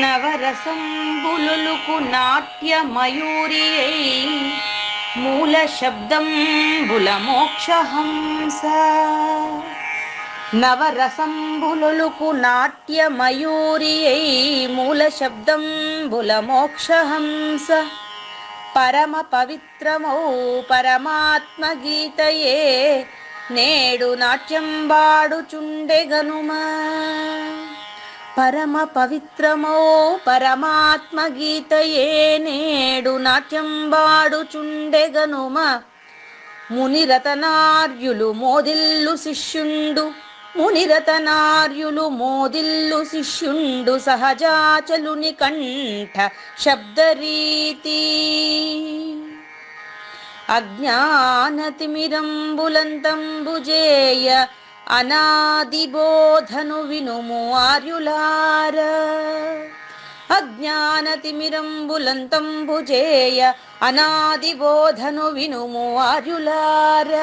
నవరసంబులుకు నాట్యమయూరియై మూల శబ్దంబుల మోక్షహంస. నవరసంబులుకు నాట్యమయూరియై మూల శబ్దంబుల మోక్షహంస. పరమ పవిత్రమౌ పరమాత్మ గీతయే నేడు నాట్యంబాడుచుండెగనుమా. పరమ పవిత్రమో పరమాత్మ గీతయే నేడు నాట్యంబాడుచుండెగనుమ. మునిరతనార్యులు మోదిల్లు శిష్యుండు, మునిరతనార్యులు మోదిల్లు శిష్యుండు సహజాచలుని కంఠ శబ్దరీతి. అజ్ఞానతిమిరంబులంతంబుజేయ అనాదిబోధను వినుము ఆర్యులార. అజ్ఞానతిమిరంబులంతంబుజేయ అనాదిబోధను వినుము ఆర్యులార.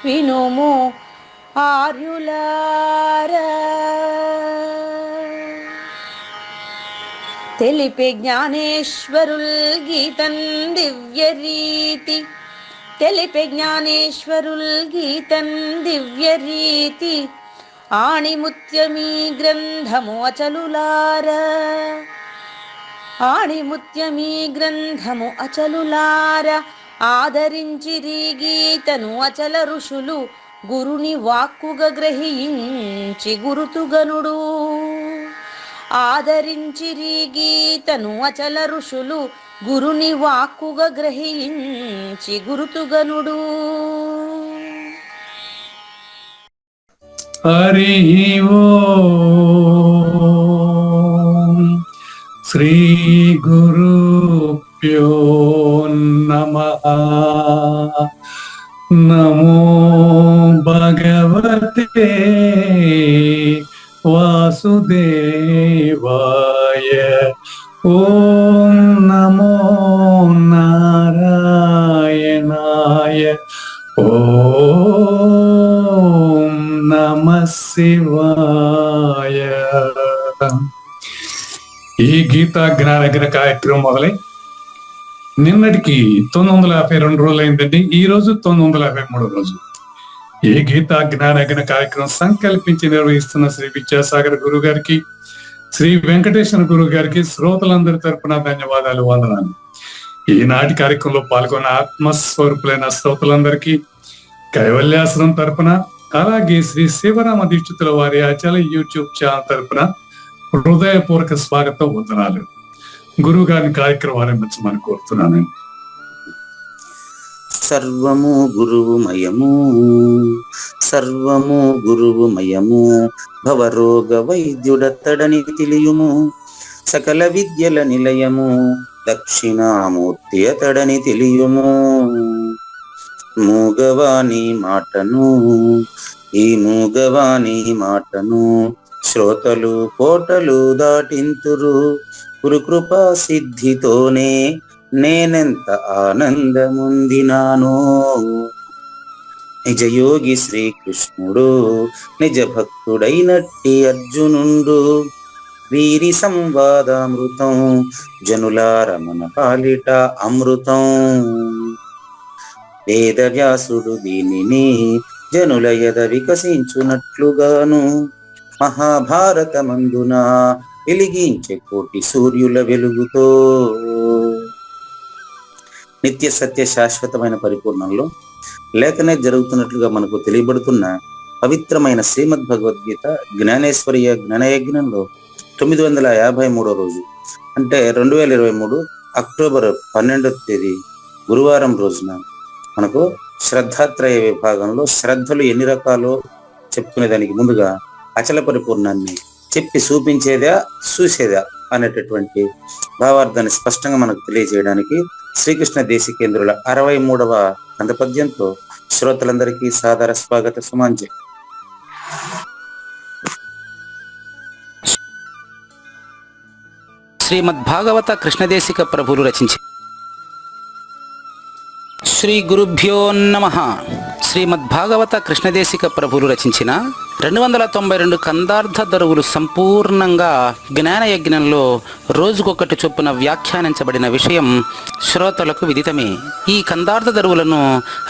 వినుము ఆర్యులార. తెలిపే జ్ఞానేశ్వరుల్ గీతన్ దివ్యరీతి. తెలిపే జ్ఞానేశ్వరుల్ గీతన్ దివ్యరీతి. ఆణిముత్యమీ గ్రంథము అచలులార. ఆణిముత్యమీ గ్రంథము అచలులార. ఆదరించిరి గీతను అచల ఋషులు గురుని వాక్కుగా గ్రహించి గురుతుగనుడు. ఆదరించిరి గీతను అచల ఋషులు గురుని వాక్కుగా గ్రహించి గురుతుగనుడు. హరి ఓం శ్రీ గురుభ్యో నమః. నమో భగవతే వాసుదేవాయ. ఓం నమో నారాయణాయ. ఓం నమః శివాయ. ఈ గీతా జ్ఞానయజ్ఞ కార్యక్రమం మొదలై నిన్నటికి 952 రోజులు అయిందండి. ఈ రోజు 953 రోజు. ఈ గీతా జ్ఞానయజ్ఞ కార్యక్రమం సంకల్పించి నిర్వహిస్తున్న శ్రీ విద్యాసాగర్ గురువు గారికి, శ్రీ వెంకటేశ్వర గురువు గారికి శ్రోతలందరి తరపున ధన్యవాదాలు, వందనాలు. ఈనాటి కార్యక్రమంలో పాల్గొన్న ఆత్మస్వరూపులైన శ్రోతలందరికీ కైవల్యాశ్రమం తరపున, అలాగే శ్రీ శివరామ దీక్షితుల వారి అచల యూట్యూబ్ ఛానల్ తరపున హృదయపూర్వక స్వాగతం, వందనాలు. గురువు గారిని కార్యక్రమం ఆరంభించమని కోరుతున్నానండి. సర్వము గురువుమయము, సర్వము గురువుమయము. భవరోగ వైద్యుడత్తడని తెలియుము. సకల విద్యల నిలయము దక్షిణామూర్తి అతడని తెలియుము. మూగవాణి మాటను, ఈ మూగవాణి మాటను శ్రోతలు కోటలు దాటింతురు. గురుకృపా సిద్ధితోనే నేనెంత ఆనందముందినాను. నిజయోగి శ్రీకృష్ణుడు నిజ భక్తుడైనట్టి అర్జునుండు. వీరి సంవాదామృతం జనులారమణ పాలిట అమృతం. వేదవ్యాసుడు దీనిని జనుల యద వికసించునట్లుగాను మహాభారతమందున వెలిగించే కోటి సూర్యుల వెలుగుతో నిత్య సత్య శాశ్వతమైన పరిపూర్ణంలో లేఖనే జరుగుతున్నట్లుగా మనకు తెలియబడుతున్న పవిత్రమైన శ్రీమద్ భగవద్గీత జ్ఞానేశ్వరీయ జ్ఞానయజ్ఞంలో 953 రోజు, అంటే 2023 అక్టోబర్ 12వ తేదీ గురువారం రోజున మనకు శ్రద్ధాత్రయ విభాగంలో శ్రద్ధలు ఎన్ని రకాలో చెప్పుకునేదానికి ముందుగా అచల పరిపూర్ణాన్ని చెప్పి చూపించేదా చూసేదా అనేటటువంటి భావార్థాన్ని స్పష్టంగా మనకు తెలియజేయడానికి శ్రీకృష్ణ దేశికేంద్రుల 63వ కందపద్యంతో శ్రోతలందరికీ సాదర స్వాగత సుమాంజలి. శ్రీమద్భాగవత కృష్ణదేశిక ప్రభులు రచించి శ్రీ గురుభ్యో నమః. శ్రీమద్భాగవత కృష్ణదేశిక ప్రభులు రచించిన 292 కందార్థ దరువులు సంపూర్ణంగా జ్ఞాన యజ్ఞంలో రోజుకొకటి చొప్పున వ్యాఖ్యానించబడిన విషయం శ్రోతలకు విదితమే. ఈ కందార్థ దరువులను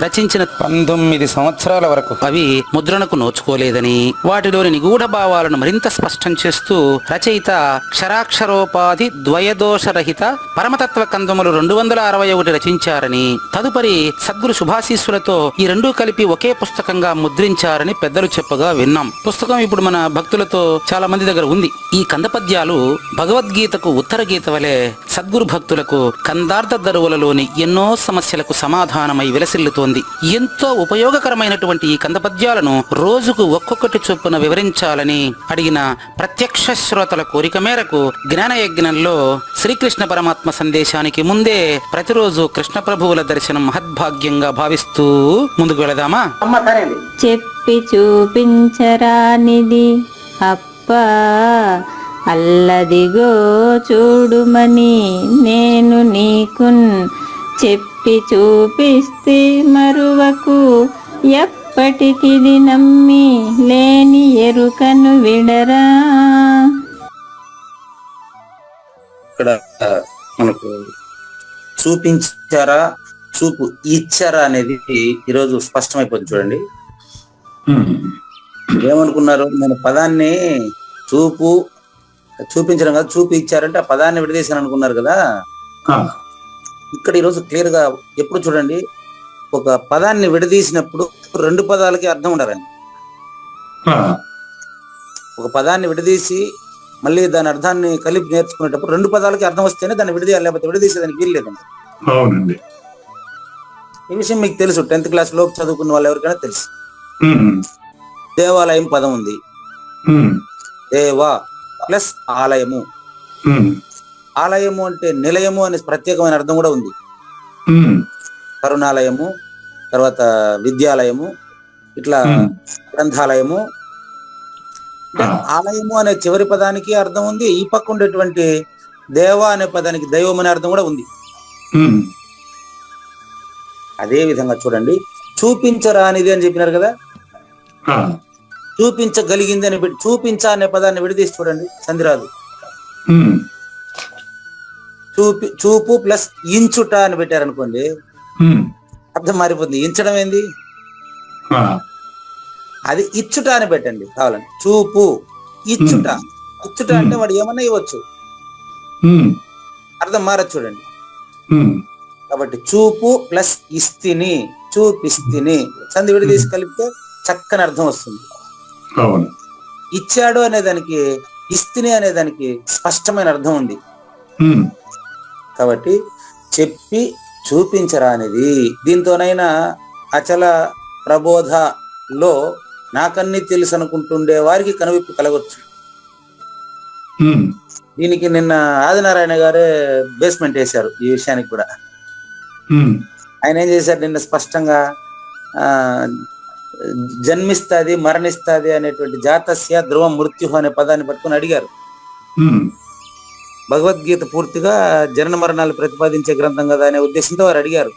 రచించిన 19 సంవత్సరాల వరకు అవి ముద్రణకు నోచుకోలేదని, వాటిలోని నిగూఢ భావాలను మరింత స్పష్టం చేస్తూ రచయిత క్షరాక్షరోపాధి ద్వయదోషరహిత పరమతత్వ కందములు 261 రచించారని, తదుపరి సద్గురు శుభాశీస్సులతో ఈ రెండూ కలిపి ఒకే పుస్తకంగా ముద్రించారని పెద్దలు చెప్పగా విన్నాం. పుస్తకం ఇప్పుడు మన భక్తులతో చాలా మంది దగ్గర ఉంది. ఈ కందపద్యాలు భగవద్గీతకు ఉత్తర గీత వలె సద్గురు భక్తులకు కందార్థ దరువులలోని ఎన్నో సమస్యలకు సమాధానమై విలసిల్లుతోంది. ఎంతో ఉపయోగకరమైనటువంటి ఈ కందపద్యాలను రోజుకు ఒక్కొక్కటి చొప్పున వివరించాలని అడిగిన ప్రత్యక్ష శ్రోతల కోరిక మేరకు జ్ఞానయజ్ఞంలో శ్రీకృష్ణ పరమాత్మ సందేశానికి ముందే ప్రతిరోజు కృష్ణ ప్రభువుల దర్శనం మహద్భాగ్యంగా భావిస్తూ ముందుకు వెళదామా? చెప్పి చూపించరానిది అప్ప అల్లదిగో చూడుమని నేను నీకున్ చెప్పి చూపిస్తే మరువకు ఎప్పటికిది నమ్మి లేని ఎరుకను విడరా. ఇక్కడ మనకు చూపించారా, చూపు ఇచ్చారా అనేది ఈరోజు స్పష్టమైపోతుంది. చూడండి, ఏమనుకున్నారు? నేను పదాన్ని చూపించడం కదా, చూపు ఇచ్చారంటే ఆ పదాన్ని విడదీశాను అనుకున్నారు కదా. ఇక్కడ ఈరోజు క్లియర్ గా ఎప్పుడు చూడండి, ఒక పదాన్ని విడదీసినప్పుడు 2 పదాలకి అర్థం ఉండాలండి. ఒక పదాన్ని విడదీసి మళ్ళీ దాని అర్థాన్ని కలిపి నేర్చుకునేటప్పుడు 2 పదాలకి అర్థం వస్తేనే దాన్ని విడదీయాలి, లేకపోతే విడదీసేదానికి వీలు లేదండి. అవునండి, ఈ విషయం మీకు తెలుసు. 10th క్లాస్ లో చదువుకున్న వాళ్ళు ఎవరికైనా తెలుసు. దేవాలయం పదం ఉంది, దేవా ప్లస్ ఆలయము. ఆలయము అంటే నిలయము అనే ప్రత్యేకమైన అర్థం కూడా ఉంది. కరుణాలయము, తర్వాత విద్యాలయము, ఇట్లా గ్రంథాలయము. ఆలయము అనే చివరి పదానికి అర్థం ఉంది. ఈ పక్క ఉండేటువంటి దేవ అనే పదానికి దైవం అనే అర్థం కూడా ఉంది. అదే విధంగా చూడండి, చూపించరానిది అని చెప్పినారు కదా, చూపించగలిగింది అని పెట్టి చూపించా అనే పదాన్ని విడదీసి చూడండి, సంధి రాదు. చూపు ప్లస్ ఇంచుట అని పెట్టారనుకోండి, అర్థం మారిపోతుంది. ఇంచడం ఏంది? అది ఇచ్చుట అని పెట్టండి కావాలండి. చూపు ఇచ్చుట, ఇచ్చుట అంటే వాడు ఏమన్నా ఇవ్వచ్చు, అర్థం మారచ్చు చూడండి. కాబట్టి చూపు ప్లస్ ఇస్తిని, చూపిస్తిని, సంధి విడదీసి కలిపితే చక్కని అర్థం వస్తుంది. ఇచ్చాడు అనే దానికి, ఇస్తిని అనే దానికి స్పష్టమైన అర్థం ఉంది. కాబట్టి చెప్పి చూపించరా అనేది, దీంతోనైనా అచల ప్రబోధలో నాకన్నీ తెలుసు అనుకుంటుండే వారికి కనువిప్పు కలగొచ్చు. దీనికి నిన్న ఆదినారాయణ గారే బేస్మెంట్ వేశారు ఈ విషయానికి కూడా. ఆయన ఏం చేశారు, నిన్న స్పష్టంగా జన్మిస్తాది మరణిస్తాది అనేటువంటి జాతస్య ధ్రువ మృత్యు అనే పదాన్ని పట్టుకుని అడిగారు. భగవద్గీత పూర్తిగా జనన మరణాలు ప్రతిపాదించే గ్రంథం కదా అనే ఉద్దేశంతో వారు అడిగారు.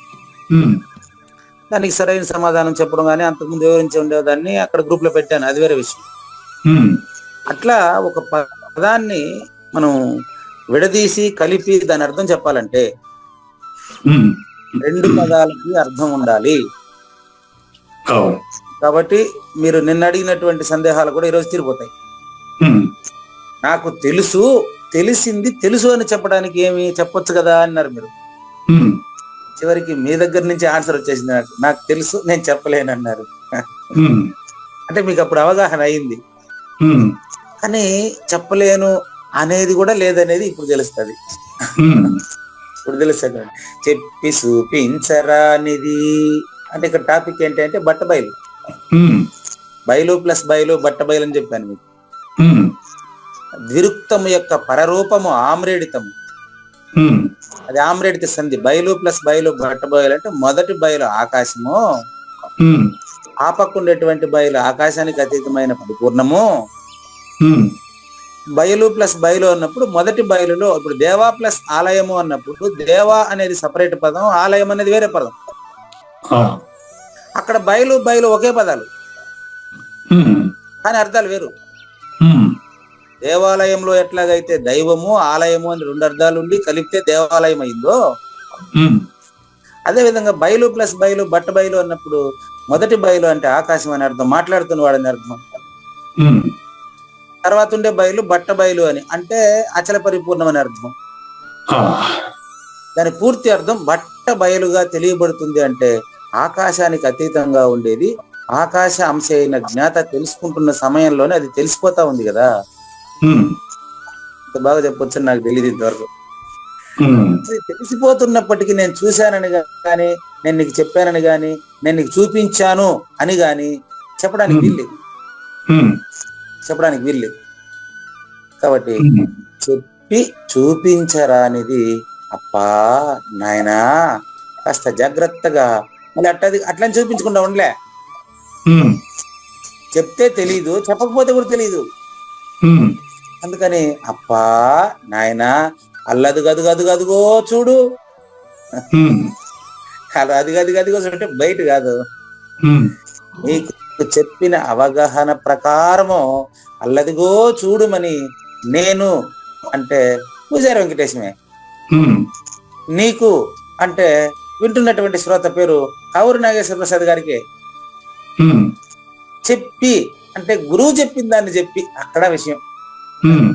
దానికి సరైన సమాధానం చెప్పడం కానీ అంతకుముందు వివరించి ఉండేదాన్ని అక్కడ గ్రూప్ లో పెట్టాను, అది వేరే విషయం. అట్లా ఒక పదాన్ని మనం విడదీసి కలిపి దాని అర్థం చెప్పాలంటే 2 పదాలకి అర్థం ఉండాలి. కాబట్టి మీరు నిన్న అడిగినటువంటి సందేహాలు కూడా ఈరోజు తీరిపోతాయి. నాకు తెలుసు, తెలిసింది తెలుసు అని చెప్పడానికి ఏమి చెప్పొచ్చు కదా అన్నారు మీరు. చివరికి మీ దగ్గర నుంచి ఆన్సర్ వచ్చేసింది, నాకు తెలుసు నేను చెప్పలేను అన్నారు. అంటే మీకు అప్పుడు అవగాహన అయింది, కానీ చెప్పలేను అనేది కూడా లేదనేది ఇప్పుడు తెలుస్తుంది. ఇప్పుడు తెలుస్తుంది. చెప్పి చూపించరా అనేది అంటే ఇక్కడ టాపిక్ ఏంటంటే బట్ట బయలు. బయలు ప్లస్ బయలు బట్ట బయలు అని చెప్పాను మీకు. ద్విరుక్తము యొక్క పరరూపము ఆమ్రేడితము, అది ఆమ్రేడిత సంధి. బయలు ప్లస్ బయలు బట్ట బయలు అంటే మొదటి బయలు ఆకాశము, ఆ పక్క ఉండేటువంటి బయలు ఆకాశానికి అతీతమైన పరిపూర్ణము. బయలు ప్లస్ బయలు అన్నప్పుడు మొదటి బయలులో, ఇప్పుడు దేవా ప్లస్ ఆలయము అన్నప్పుడు దేవా అనేది సపరేట్ పదం, ఆలయం అనేది వేరే పదం. అక్కడ బయలు బయలు ఒకే పదాలు. కానీ అర్థాలు వేరు. ఉమ్, దేవాలయంలో ఎట్లాగైతే దైవము ఆలయము అని 2 అర్థాలు ఉండి కలిపితే దేవాలయం అయిందో, ఉమ్, అదే విధంగా బయలు ప్లస్ బయలు బట్ట బయలు అన్నప్పుడు మొదటి బయలు అంటే ఆకాశం అని అర్థం, మాట్లాడుతున్న వాడని అర్థం. ఉమ్, తర్వాత ఉండే బయలు బట్ట బయలు అని అంటే అచల పరిపూర్ణం అని అర్థం. ఆ, దాని పూర్తి అర్థం బట్ట బయలుగా తెలియబడుతుంది అంటే ఆకాశానికి అతీతంగా ఉండేది, ఆకాశ అంశ అయిన జ్ఞాత తెలుసుకుంటున్న సమయంలోనే అది తెలిసిపోతా ఉంది కదా. ఉమ్, ఇంత బాగా చెప్పొచ్చని నాకు తెలియదు ఇంతవరకు. ఉమ్, అది తెలిసిపోతున్నప్పటికీ నేను చూశానని గాని, నేను నీకు చెప్పానని గాని, నేను నీకు చూపించాను అని గాని చెప్పడానికి వీల్లేదు, ఉమ్, చెప్పడానికి వీల్లేదు. కాబట్టి ఉమ్, చెప్పి చూపించరానిది అప్పా నాయనా కాస్త జాగ్రత్తగా, మళ్ళీ అట్లని చూపించకుండా ఉండలే. ఉమ్, చెప్తే తెలీదు, చెప్పకపోతే కూడా తెలీదు. ఉమ్, అందుకని అప్పా నాయనా అల్లదు గదు గదు గదుగో చూడు, ఉమ్, అలా అది గది గదిగో చూడంటే బయట కాదు, ఉమ్, నీకు చెప్పిన అవగాహన ప్రకారము అల్లదిగో చూడుమని నేను అంటే పూజారి వెంకటేశమే, ఉమ్, నీకు అంటే వింటున్నటువంటి శ్రోత పేరు కావూరు నాగేశ్వర ప్రసాద్ గారికి ఉమ్, చెప్పి అంటే గురువు చెప్పిన దాన్ని చెప్పి, అక్కడ విషయం. ఉమ్,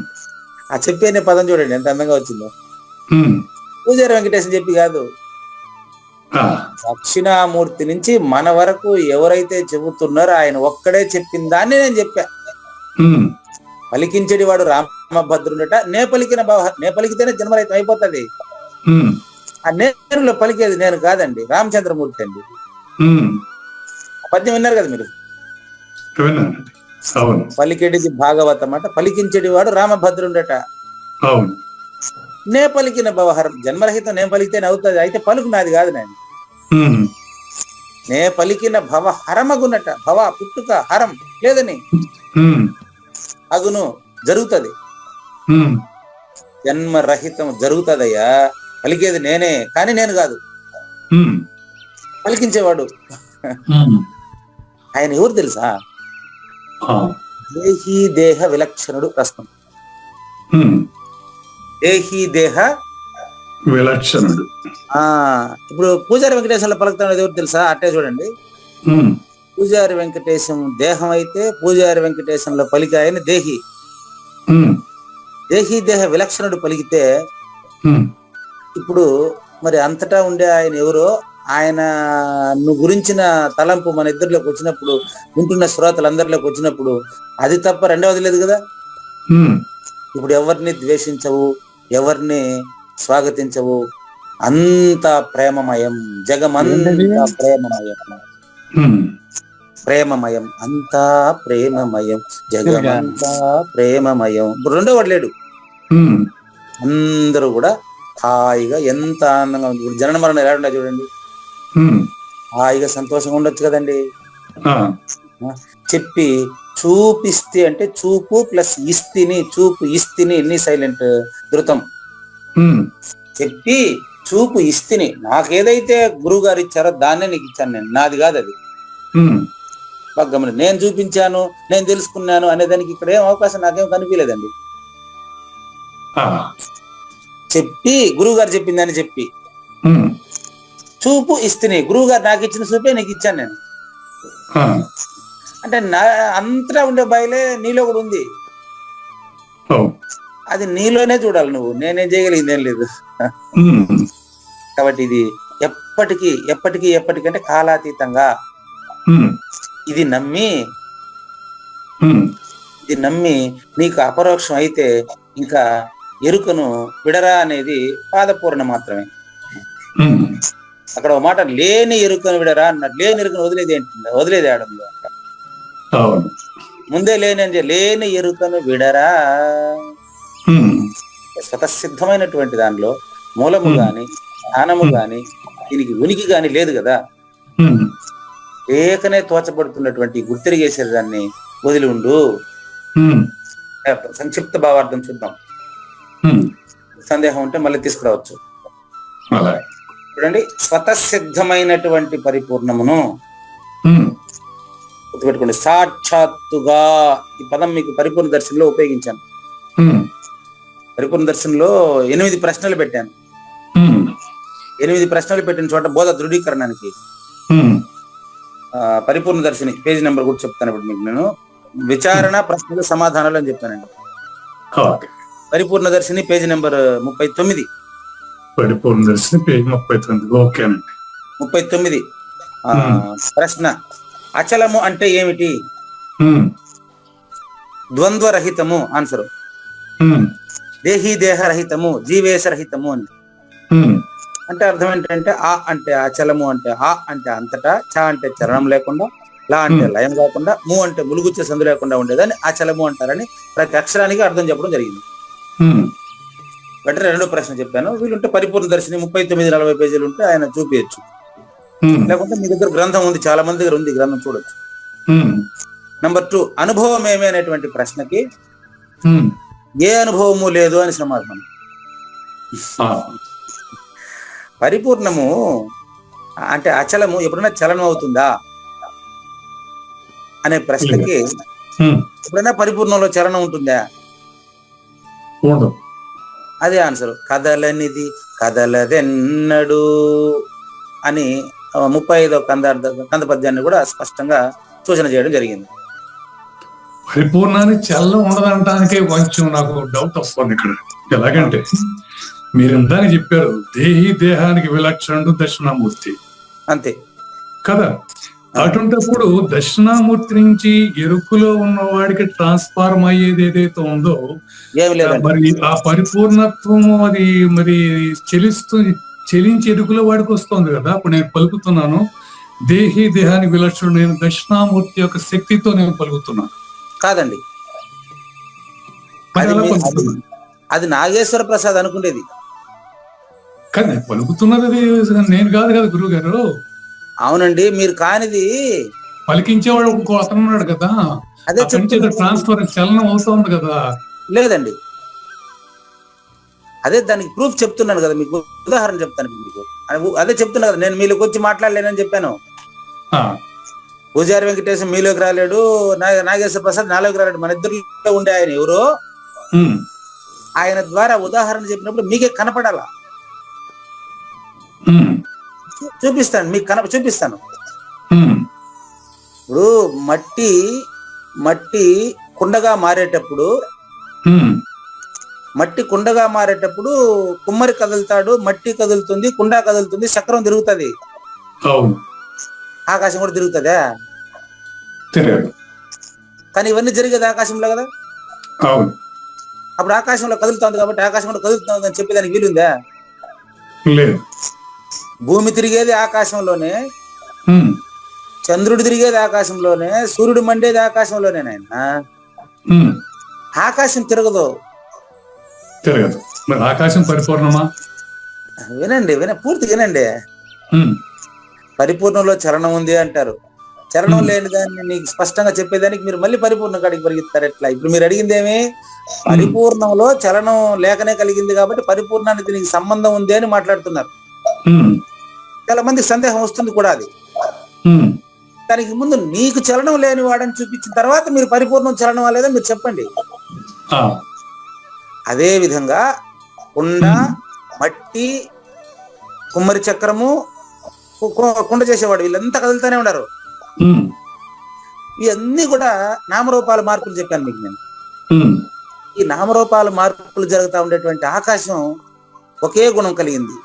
ఆ చెప్పి అనే పదం చూడండి ఎంత అందంగా వచ్చిందో. ఉమ్, పూజారి వెంకటేశం చెప్పి కాదు, ఆ, దక్షిణామూర్తి నుంచి మన వరకు ఎవరైతే చెబుతున్నారో ఆయన ఒక్కడే చెప్పిన దాన్ని నేను చెప్పా. ఉమ్, పలికించేది వాడు రామభద్రుడట, నే పలికితేనే జన్మరహితం అయిపోతుంది. ఉమ్, ఆ నేరులో పలికేది నేను కాదండి, రామచంద్రమూర్తి అండి. ఉమ్, పద్యం విన్నారు కదా మీరు, విన్నానండి. అవును, పలికేటిది భాగవతం అట, పలికించేది వాడు రామభద్రుడట, అవును, నే పలికిన భవహరం. జన్మరహితం నేను పలికితేనే అవుతుంది, అయితే పలుకు నాది కాదు. నేను ఉమ్, నే పలికిన భవ హరమగునట, భవ పుట్టుక హరం లేదని ఉమ్, అగును జరుగుతుంది, ఉమ్, జన్మరహితం జరుగుతుందయ్యా. పలికేది నేనే కానీ నేను కాదు, ఉమ్, పలికించేవాడు ఉమ్, ఆయన ఎవరు తెలుసా? ఆ, దేహీ దేహ విలక్షణుడు. ప్రశ్న ఉమ్, దేహీ దేహ విలక్షణుడు. ఇప్పుడు పూజారి వెంకటేశ్వర్లో పలుకుతాడు ఎవరు తెలుసా? అట్టే చూడండి, ఉమ్, పూజారి వెంకటేశం దేహం అయితే పూజారి వెంకటేశంలో పలికి ఆయన దేహి. ఉమ్, దేహీ దేహ విలక్షణుడు పలికితే ఉమ్, ఇప్పుడు మరి అంతటా ఉండే ఆయన ఎవరో, ఆయన గురించిన తలంపు మన ఇద్దరిలోకి వచ్చినప్పుడు, వింటున్న శ్రోతలందరిలోకి వచ్చినప్పుడు అది తప్ప రెండవది లేదు కదా. ఉమ్, ఇప్పుడు ఎవరిని ద్వేషించవు, ఎవరిని స్వాగతించవు, అంతా ప్రేమమయం, జగమంతా ప్రేమమయం, ఉమ్, ప్రేమమయం, అంతా ప్రేమమయం, జగమంతా ప్రేమమయం. ఇప్పుడు రెండో వాడు లేడు, ఉమ్, అందరూ కూడా హాయిగా ఎంత ఆనందంగా ఉంది. ఇప్పుడు జనన మరణ ఎలా ఉండే చూడండి, ఉమ్, హాయిగా సంతోషంగా ఉండొచ్చు కదండి. ఆ, చెప్పి చూపిస్తే అంటే చూపు ప్లస్ ఇస్తిని, చూపు ఇస్తిని ఇన్ని సైలెంట్ ధృతం. ఉమ్, చెప్పి చూపు ఇస్తిని, నాకేదైతే గురువు గారు ఇచ్చారో దాన్నే నీకు ఇచ్చాను నేను, నాది కాదు అది. ఉమ్, బాగా గమని, నేను చూపించాను నేను తెలుసుకున్నాను అనేదానికి ఇక్కడ ఏం అవకాశం నాకేం కనిపించలేదండి. ఆ, చెప్పి గురువు గారు చెప్పిందని చెప్పి ఉమ్, చూపు ఇస్తిని, గురువు గారు నాకు ఇచ్చిన చూపే నీకు ఇచ్చాను నేను. ఆ, అంటే నా అంతటా ఉండే బయలే నీలో కూడా ఉంది, ఓ, అది నీలోనే చూడాలి నువ్వు, నేనేం చేయగలిగింది ఏం లేదు. ఉమ్, కాబట్టి ఇది ఎప్పటికీ ఎప్పటికీ ఎప్పటికంటే కాలాతీతంగా ఉమ్, ఇది నమ్మి ఉమ్, ఇది నమ్మి నీకు అపరోక్షం అయితే ఇంకా ఎరుకను విడరా అనేది పాదపూర్ణ మాత్రమే. ఉమ్, అక్కడ ఒక మాట లేని ఎరుకను విడరా అన్నాడు. లేని ఎరుకను వదిలేది ఏంటి? వదిలేది ఆడంలో అవును, ముందే లేని అంటే లేని ఎరుకను విడరా. ఉమ్, స్వతసిద్ధమైనటువంటి దానిలో మూలము గాని స్థానము గాని దీనికి ఉనికి గాని లేదు కదా. ఉమ్, లేకనే తోచబడుతున్నటువంటి గుర్తిరిగే శరీరాన్ని వదిలి ఉండు. ఉమ్, సంక్షిప్త భావార్థం చూద్దాం, ఉమ్, సందేహం ఉంటే మళ్ళీ తీసుకురావచ్చు. అలాగే. చూడండి, స్వతసిద్ధమైనటువంటి పరిపూర్ణమును ఉమ్, గుర్తుపెట్టుకోండి. సాక్షాత్తుగా ఈ పదం మీకు పరిపూర్ణ దర్శనంలో ఉపయోగించాను. పరిపూర్ణ దర్శనంలో 8 ప్రశ్నలు పెట్టాను. 8 ప్రశ్నలు పెట్టిన చోట బోధ ధృవీకరణానికి పరిపూర్ణ దర్శిని పేజీ నెంబర్ కూడా చెప్తాను ఇప్పుడు మీకు. నేను విచారణ, ప్రశ్నలు, సమాధానాలు అని చెప్పానండి. పరిపూర్ణ దర్శిని పేజీ నెంబర్ 39. పరిపూర్ణ దర్శిని పేజీ 39. ఓకేనండి. 39 ప్రశ్న, అచలము అంటే ఏమిటి? ద్వంద్వరహితము. ఆన్సర్ దేహీ దేహరహితము, జీవేశరహితము అని. అంటే అర్థం ఏంటంటే ఆ అంటే అచలము అంటే ఆ అంటే అంతటా, చ అంటే చలనం లేకుండా, లా అంటే లయం కాకుండా, ము అంటే ములుగుచ్చే సందు లేకుండా ఉండేదని అచలము అంటారని ప్రతి అక్షరానికి అర్థం చెప్పడం జరిగింది. వెంటనే రెండో ప్రశ్న చెప్పాను. వీళ్ళుంటే పరిపూర్ణ దర్శిని 39-40 పేజీలు ఉంటే ఆయన చూపించచ్చు. లేకుంటే మీ దగ్గర గ్రంథం ఉంది, చాలా మంది దగ్గర ఉంది గ్రంథం, చూడొచ్చు. నంబర్ 2, అనుభవం ఏమి అనేటువంటి ప్రశ్నకి ఏ అనుభవము లేదు అని సమాధానం. పరిపూర్ణము అంటే అచలము ఎప్పుడైనా చలనం అవుతుందా అనే ప్రశ్నకి ఎప్పుడైనా పరిపూర్ణంలో చలనం ఉంటుందా? అదే ఆన్సర్. కదలనిది కదలదెన్నడు అని 35వ కంద పద్యాన్ని కూడా స్పష్టంగా సూచన చేయడం జరిగింది. పరిపూర్ణాన్ని చలనం ఉండదంటానికే కొంచెం నాకు డౌట్ వస్తుంది ఇక్కడ. ఎలాగంటే మీరు ఇందాక చెప్పారు దేహి దేహానికి విలక్షణుడు దక్షిణామూర్తి అంతే కదా. అటువంటిప్పుడు దక్షిణామూర్తి నుంచి ఎరుకులో ఉన్న వాడికి ట్రాన్స్ఫార్మ్ అయ్యేది ఏదైతే ఉందో మరి ఆ పరిపూర్ణత్వము అది మరి చెలించి ఎరుకులో వాడికి వస్తుంది కదా. అప్పుడు నేను పలుకుతున్నాను దేహి దేహానికి విలక్షణుడు, నేను దక్షిణామూర్తి యొక్క శక్తితో నేను పలుకుతున్నాను. కాదండి, అది నాగేశ్వర ప్రసాద్ అనుకునేది. కానీ పలుకుతున్నది నేను కాదు కదా గురువు గారు. అవునండి, మీరు కానిది పలికించేవాడు ఇంకో అతను ఉన్నాడు కదా, అదే ట్రాన్స్ఫర్ చలనం అవుతుంది కదా. లేదండి, అదే దానికి ప్రూఫ్ చెప్తున్నాను కదా, మీకు ఉదాహరణ చెప్తాను మీకు. అదే చెప్తున్నా కదా, నేను మీలోకి వచ్చి మాట్లాడలేనని చెప్పాను. పూజారి వెంకటేశం మీలోకి రాలేడు, నాగేశ్వర ప్రసాద్ నాలోకి రాలేడు, మన ఇద్దరిలో ఉండే ఆయన ఎవరో ఆయన ద్వారా ఉదాహరణ చెప్పినప్పుడు మీకే కనపడాలా. చూపిస్తాను మీకు, చూపిస్తాను. ఇప్పుడు మట్టి కుండగా మారేటప్పుడు కుమ్మరి కదులుతాడు, మట్టి కదులుతుంది, కుండ కదులుతుంది, చక్రం తిరుగుతుంది. ఆకాశం కూడా తిరుగుతుందా? కానీ ఇవన్నీ జరిగేది ఆకాశంలో కదా. అప్పుడు ఆకాశంలో కదులుతుంది కాబట్టి ఆకాశం కూడా కదులుతుంది అని చెప్పేదానికి వీలుందా? భూమి తిరిగేది ఆకాశంలోనే, చంద్రుడు తిరిగేది ఆకాశంలోనే, సూర్యుడు మండేది ఆకాశంలోనే. నాయన ఆకాశం తిరగదు. ఆకాశం పరిపూర్ణమా? వినండి, పూర్తి వినండి. పరిపూర్ణంలో చలనం ఉంది అంటారు. చలనం లేని దాన్ని నీకు స్పష్టంగా చెప్పేదానికి మీరు మళ్ళీ పరిపూర్ణ కాడికి పరిగెత్తారు ఎట్లా? ఇప్పుడు మీరు అడిగిందేమి, పరిపూర్ణంలో చలనం లేకనే కలిగింది కాబట్టి పరిపూర్ణానికి దీనికి సంబంధం ఉంది అని మాట్లాడుతున్నారు. చాలా మందికి సందేహం వస్తుంది కూడా అది. దానికి ముందు నీకు చలనం లేని వాడని చూపించిన తర్వాత మీరు పరిపూర్ణం చలనం లేదో మీరు చెప్పండి. అదే విధంగా కుండ, మట్టి, కుమ్మరి చక్రము, కుండ చేసేవాడు వీళ్ళంతా కదులుతూనే ఉన్నారు. ఇవన్నీ కూడా నామరూపాల మార్పులు చెప్పాను మీకు నేను. ఈ నామరూపాల మార్పులు జరుగుతూ ఉండేటువంటి ఆకాశం ఒకే గుణం కలిగింది,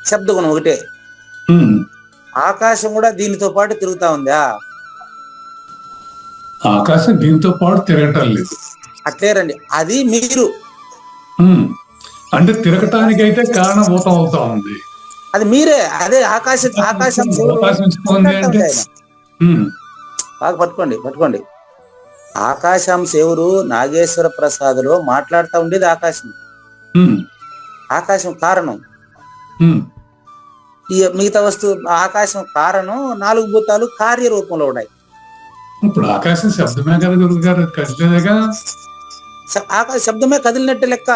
శబ్ద గుణం ఒకటే. ఆకాశం కూడా దీనితో పాటు తిరుగుతా ఉందా? ఆకాశం దీంతో పాటు తిరగటం లేదు. అట్లేరండి, అది మీరు అంటే తిరగటానికి అయితే కారణభూతం అవుతా ఉంది. అది మీరే. అదే ఆకాశం బాగా పట్టుకోండి. ఆకాశంశ ఎవరు? నాగేశ్వర ప్రసాద్లో మాట్లాడుతూ ఉండేది ఆకాశం. ఆకాశం కారణం, ఈ మిగతా వస్తువు. ఆకాశం కారణం, 4 భూతాలు కార్యరూపంలో ఉన్నాయి. ఇప్పుడు ఆకాశం శబ్దమే కదా గురువు గారు, కదిలేదేగా. ఆకాశ శబ్దమే కదిలినట్టే లెక్క,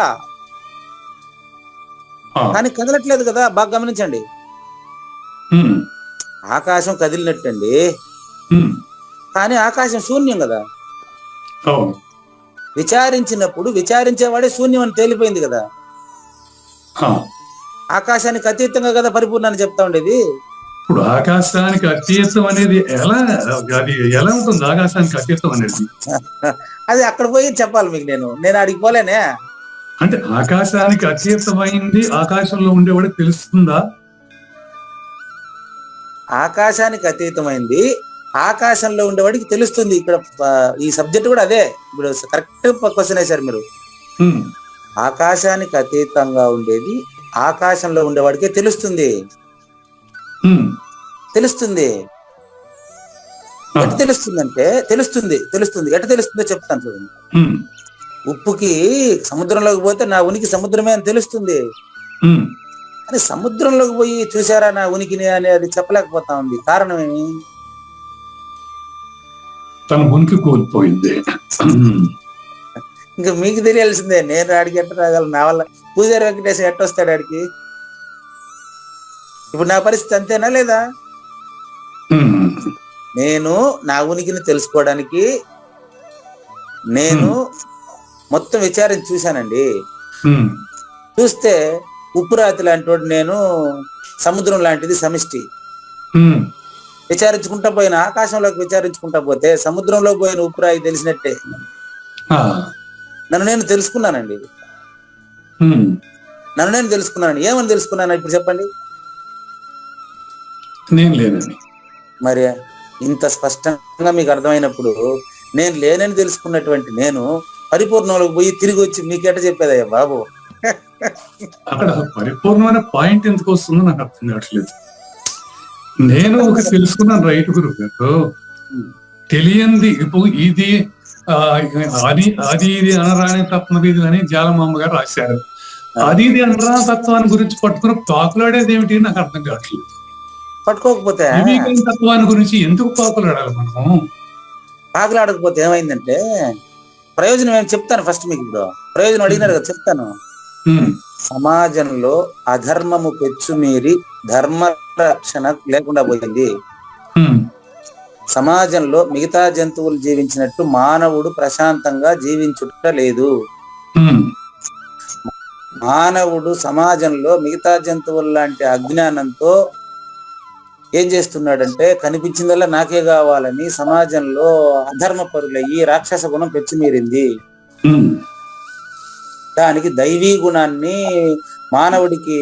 కానీ కదలట్లేదు కదా. బాగా గమనించండి, ఆకాశం కదిలినట్టండి. కానీ ఆకాశం శూన్యం కదా. అవును. విచారించినప్పుడు విచారించేవాడే శూన్యం అని తేలిపోయింది కదా. ఆ. ఆకాశానికి అతీతంగా కదా పరిపూర్ణాన్ని చెప్తా ఉండేది. ఇప్పుడు ఆకాశానికి అతీతం అనేది అది ఎలా ఉంటుంది? ఆకాశానికి అతీతం అనేది అది అక్కడ పోయి చెప్పాలి మీకు. నేను అడిగి పోలేనే. అంటే ఆకాశానికి అతీతమైంది ఆకాశంలో ఉండేవాడికి తెలుస్తుందా? ఆకాశానికి అతీతమైంది ఆకాశంలో ఉండేవాడికి తెలుస్తుంది. ఇక్కడ ఈ సబ్జెక్ట్ కూడా అదే. ఇప్పుడు కరెక్ట్ క్వశ్చన్ వేశారు మీరు. ఆకాశానికి అతీతంగా ఉండేది ఆకాశంలో ఉండేవాడికే తెలుస్తుంది. తెలుస్తుంది. ఎట తెలుస్తుందంటే తెలుస్తుంది. ఎట తెలుస్తుందో చెప్తాను చూడండి. ఉప్పుకి సముద్రంలోకి పోతే నా ఉనికి సముద్రమే అని తెలుస్తుంది. అని సముద్రంలోకి పోయి చూసారా నా ఉనికిని అనేది చెప్పలేకపోతా ఉంది. కారణం ఏమి? తన ఉనికి కోల్పోయింది. ఇంకా మీకు తెలియాల్సిందే. నేను ఆడికి ఎట్ట రాగలను? నా వల్ల పూజారి వెంకటేశ్వర ఎట్ట వస్తాడు ఆడికి? ఇప్పుడు నా పరిస్థితి అంతేనా లేదా? నేను నా ఉనికిని తెలుసుకోవడానికి నేను మొత్తం విచారించి చూశానండి. చూస్తే ఉప్పు రాతి లాంటి వాడు నేను, సముద్రం లాంటిది సమిష్టి. విచారించుకుంటా పోయిన ఆకాశంలోకి విచారించుకుంటా పోతే సముద్రంలో పోయిన ఉప్పు రాయి తెలిసినట్టే. నన్ను నేను తెలుసుకున్నానండి. ఏమని తెలుసుకున్నాను ఇప్పుడు చెప్పండి. నేను లేనని. మరి ఇంత స్పష్టంగా మీకు అర్థమైనప్పుడు నేను లేనని తెలుసుకున్నటువంటి నేను పరిపూర్ణంలోకి పోయి తిరిగి వచ్చి మీకెట చెప్పేదయ్యా బాబు? అక్కడ పరిపూర్ణమైన పాయింట్ ఎందుకు వస్తుందో నాకు అర్థం కావట్లేదు. నేను ఒక తెలుసుకున్నాను రైట్ గురువు గారు. తెలియంది ఇప్పుడు ఇది అది ఇది అనరాని తత్వం ఇది అని జాలమామ గారు రాశారు. అది ఇది అనరాని తత్వాన్ని గురించి పట్టుకుని పాకులాడేది ఏమిటి నాకు అర్థం కావట్లేదు. పట్టుకోకపోతే తత్వాన్ని గురించి ఎందుకు పాకులాడాలి మనము? పాకులాడకపోతే ఏమైందంటే ప్రయోజనం ఏమి చెప్తాను. ఫస్ట్ మీకు ఇప్పుడు ప్రయోజనం అడిగినారు కదా, చెప్తాను. సమాజంలో అధర్మము పెచ్చుమీరి ధర్మ రక్షణ లేకుండా పోయింది. సమాజంలో మిగతా జంతువులు జీవించినట్టు మానవుడు ప్రశాంతంగా జీవించుట లేదు. మానవుడు సమాజంలో మిగతా జంతువుల లాంటి అజ్ఞానంతో ఏం చేస్తున్నాడంటే కనిపించిందల్లా నాకే కావాలని సమాజంలో అధర్మ పరులయ్యి రాక్షస గుణం పెచ్చిమీరింది. దానికి దైవీ గుణాన్ని మానవుడికి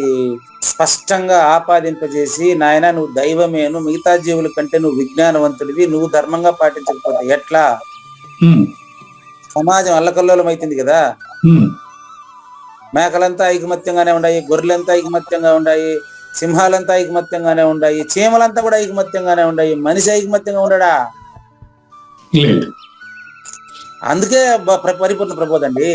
స్పష్టంగా ఆపాదింపజేసి, నాయన నువ్వు దైవమేను, మిగతా జీవుల కంటే నువ్వు విజ్ఞానవంతుడివి, నువ్వు ధర్మంగా పాటించకపోతే ఎట్లా? సమాజం అల్లకల్లోలం అవుతుంది కదా. మేకలంతా ఐకమత్యంగానే ఉన్నాయి, గొర్రెలంతా ఐకమత్యంగా ఉన్నాయి, సింహాలంతా ఐకమత్యంగానే ఉన్నాయి, చీమలంతా కూడా ఐకమత్యంగానే ఉన్నాయి. మనిషి ఐకమత్యంగా ఉండడా? అందుకే పరిపూర్ణ ప్రబోధండి,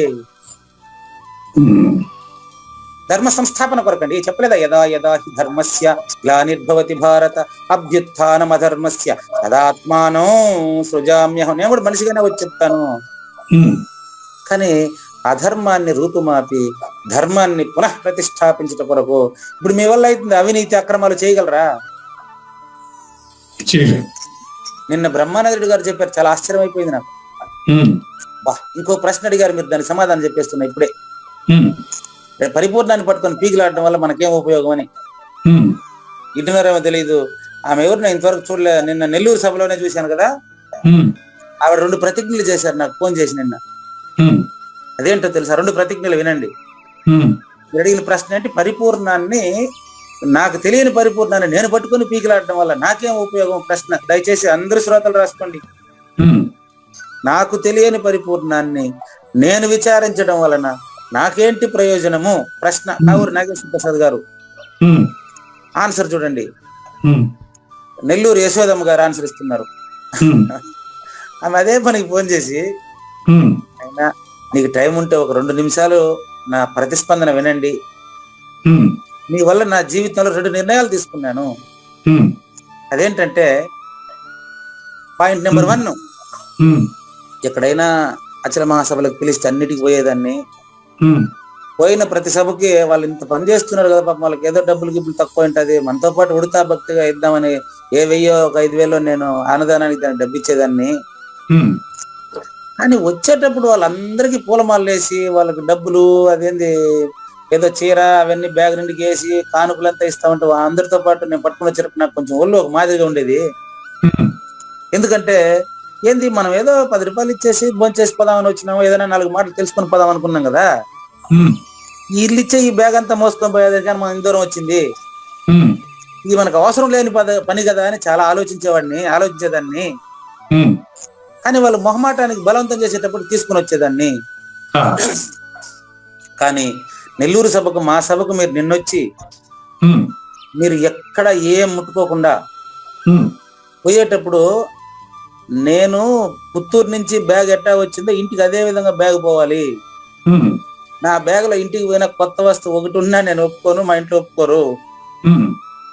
ధర్మ సంస్థాపన కొరకండి. చెప్పలేదా? యదా యదా హి ధర్మస్య గ్లానిర్భవతి భారత అభ్యుత్థానం అధర్మస్య తదాత్మానం సృజామ్యహం. నేను కూడా మనిషిగానే వచ్చి చెప్తాను. కానీ అధర్మాన్ని రూపుమాపి ధర్మాన్ని పునః ప్రతిష్టాపించట కొరకు ఇప్పుడు మీ వల్ల అవుతుంది. అవినీతి అక్రమాలు చేయగలరా? నిన్న బ్రహ్మానందుడు గారు చెప్పారు, చాలా ఆశ్చర్యం అయిపోయింది నాకు. ఇంకో ప్రశ్న అడిగారు మీరు, దానికి సమాధానం చెప్పేస్తున్నా ఇప్పుడే. పరిపూర్ణాన్ని పట్టుకొని పీకిలాడటం వల్ల మనకేం ఉపయోగం అని ఇంటున్నారేమో తెలియదు. ఆమె ఎవరు నేను ఇంతవరకు చూడలే. నిన్న నెల్లూరు సభలోనే చూశాను కదా, ఆవిడ 2 ప్రతిజ్ఞలు చేశారు నాకు ఫోన్ చేసి నిన్న. అదేంటో తెలుసా? 2 ప్రతిజ్ఞలు వినండి. అడిగిన ప్రశ్న ఏంటి? పరిపూర్ణాన్ని, నాకు తెలియని పరిపూర్ణాన్ని నేను పట్టుకొని పీకిలాడటం వల్ల నాకేం ఉపయోగం? ప్రశ్న దయచేసి అందరు శ్రోతలు రాసుకోండి. నాకు తెలియని పరిపూర్ణాన్ని నేను విచారించడం వలన నాకేంటి ప్రయోజనము? ప్రశ్న. కావూరు నాగేశ్వర ప్రసాద్ గారు ఆన్సర్ చూడండి. నెల్లూరు యశోదమ్మ గారు ఆన్సర్ ఇస్తున్నారు. ఆమె అదే పనికి ఫోన్ చేసి, అయినా నీకు టైం ఉంటే ఒక 2 నిమిషాలు నా ప్రతిస్పందన వినండి. నీ వల్ల నా జీవితంలో 2 నిర్ణయాలు తీసుకున్నాను. అదేంటంటే పాయింట్ నెంబర్ 1, ఎక్కడైనా అచల మహాసభలకు పిలిస్తే అన్నిటికి పోయేదాన్ని. పోయిన ప్రతి సభకి వాళ్ళు ఇంత పని చేస్తున్నారు కదా, పాపం వాళ్ళకి ఏదో డబ్బులు గిబ్బులు తక్కువ ఉంటుంది, మనతో పాటు ఉడతా భక్తిగా ఇద్దామని ఏ 1000 ఒక 5,000 నేను అన్నదానానికి దాన్ని డబ్బిచ్చేదాన్ని. కానీ వచ్చేటప్పుడు వాళ్ళందరికీ పూలమాలలు వేసి వాళ్ళకి డబ్బులు అదేంది ఏదో చీర అవన్నీ బ్యాగ్ నిండికి వేసి కానుకలంతా ఇస్తా ఉంటే అందరితో పాటు నేను పట్టుకుని వచ్చేటప్పుడు నాకు కొంచెం ఒళ్ళు ఒక మాదిరిగా ఉండేది. ఎందుకంటే ఏంది మనం ఏదో 10 రూపాయలు ఇచ్చేసి భోంచేసి పోదామని వచ్చినాము, ఏదైనా 4 మాటలు తెలుసుకొని పోదాం అనుకున్నాం కదా, వీళ్ళు ఇచ్చే ఈ బ్యాగ్ అంతా మోసుకొని పోయేది కానీ మనం ఇంత దూరం వచ్చింది, ఇది మనకు అవసరం లేని పని కదా అని చాలా ఆలోచించేదాన్ని. కానీ వాళ్ళు మొహమాటానికి బలవంతం చేసేటప్పుడు తీసుకుని వచ్చేదాన్ని. కానీ నెల్లూరు సభకు, మా సభకు మీరు నిన్నొచ్చి మీరు ఎక్కడ ఏం ముట్టుకోకుండా పోయేటప్పుడు నేను పుత్తూరు నుంచి బ్యాగ్ ఎట్టా వచ్చిందో ఇంటికి అదే విధంగా బ్యాగ్ పోవాలి, నా బ్యాగ్ లో ఇంటికి పోయిన కొత్త వస్తువు ఒకటి ఉన్నా నేను ఒప్పుకోను, మా ఇంట్లో ఒప్పుకోరు,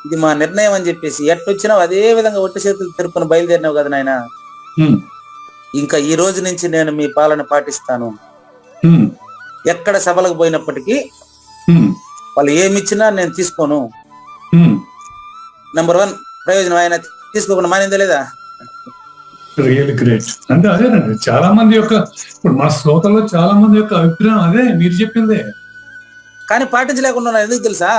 ఇది మా నిర్ణయం అని చెప్పేసి ఎట్టొచ్చినావు అదే విధంగా ఒట్టి చేతులు తిరుపుని బయలుదేరినావు కదా నాయన. ఇంకా ఈ రోజు నుంచి నేను మీ పాలన పాటిస్తాను. ఎక్కడ సభలకు పోయినప్పటికీ వాళ్ళు ఏమిచ్చినా నేను తీసుకోను. నంబర్ 1 ప్రయోజనం ఆయన తీసుకోకుండా మానిందా లేదా? Real great. అంటే అదేనండి చాలా మంది యొక్క, ఇప్పుడు మన శ్రోతల్లో చాలా మంది యొక్క అభిప్రాయం అదే మీరు చెప్పిందే. కానీ పాటించలేకుండా ఉన్నారు. ఎందుకు తెలుసా?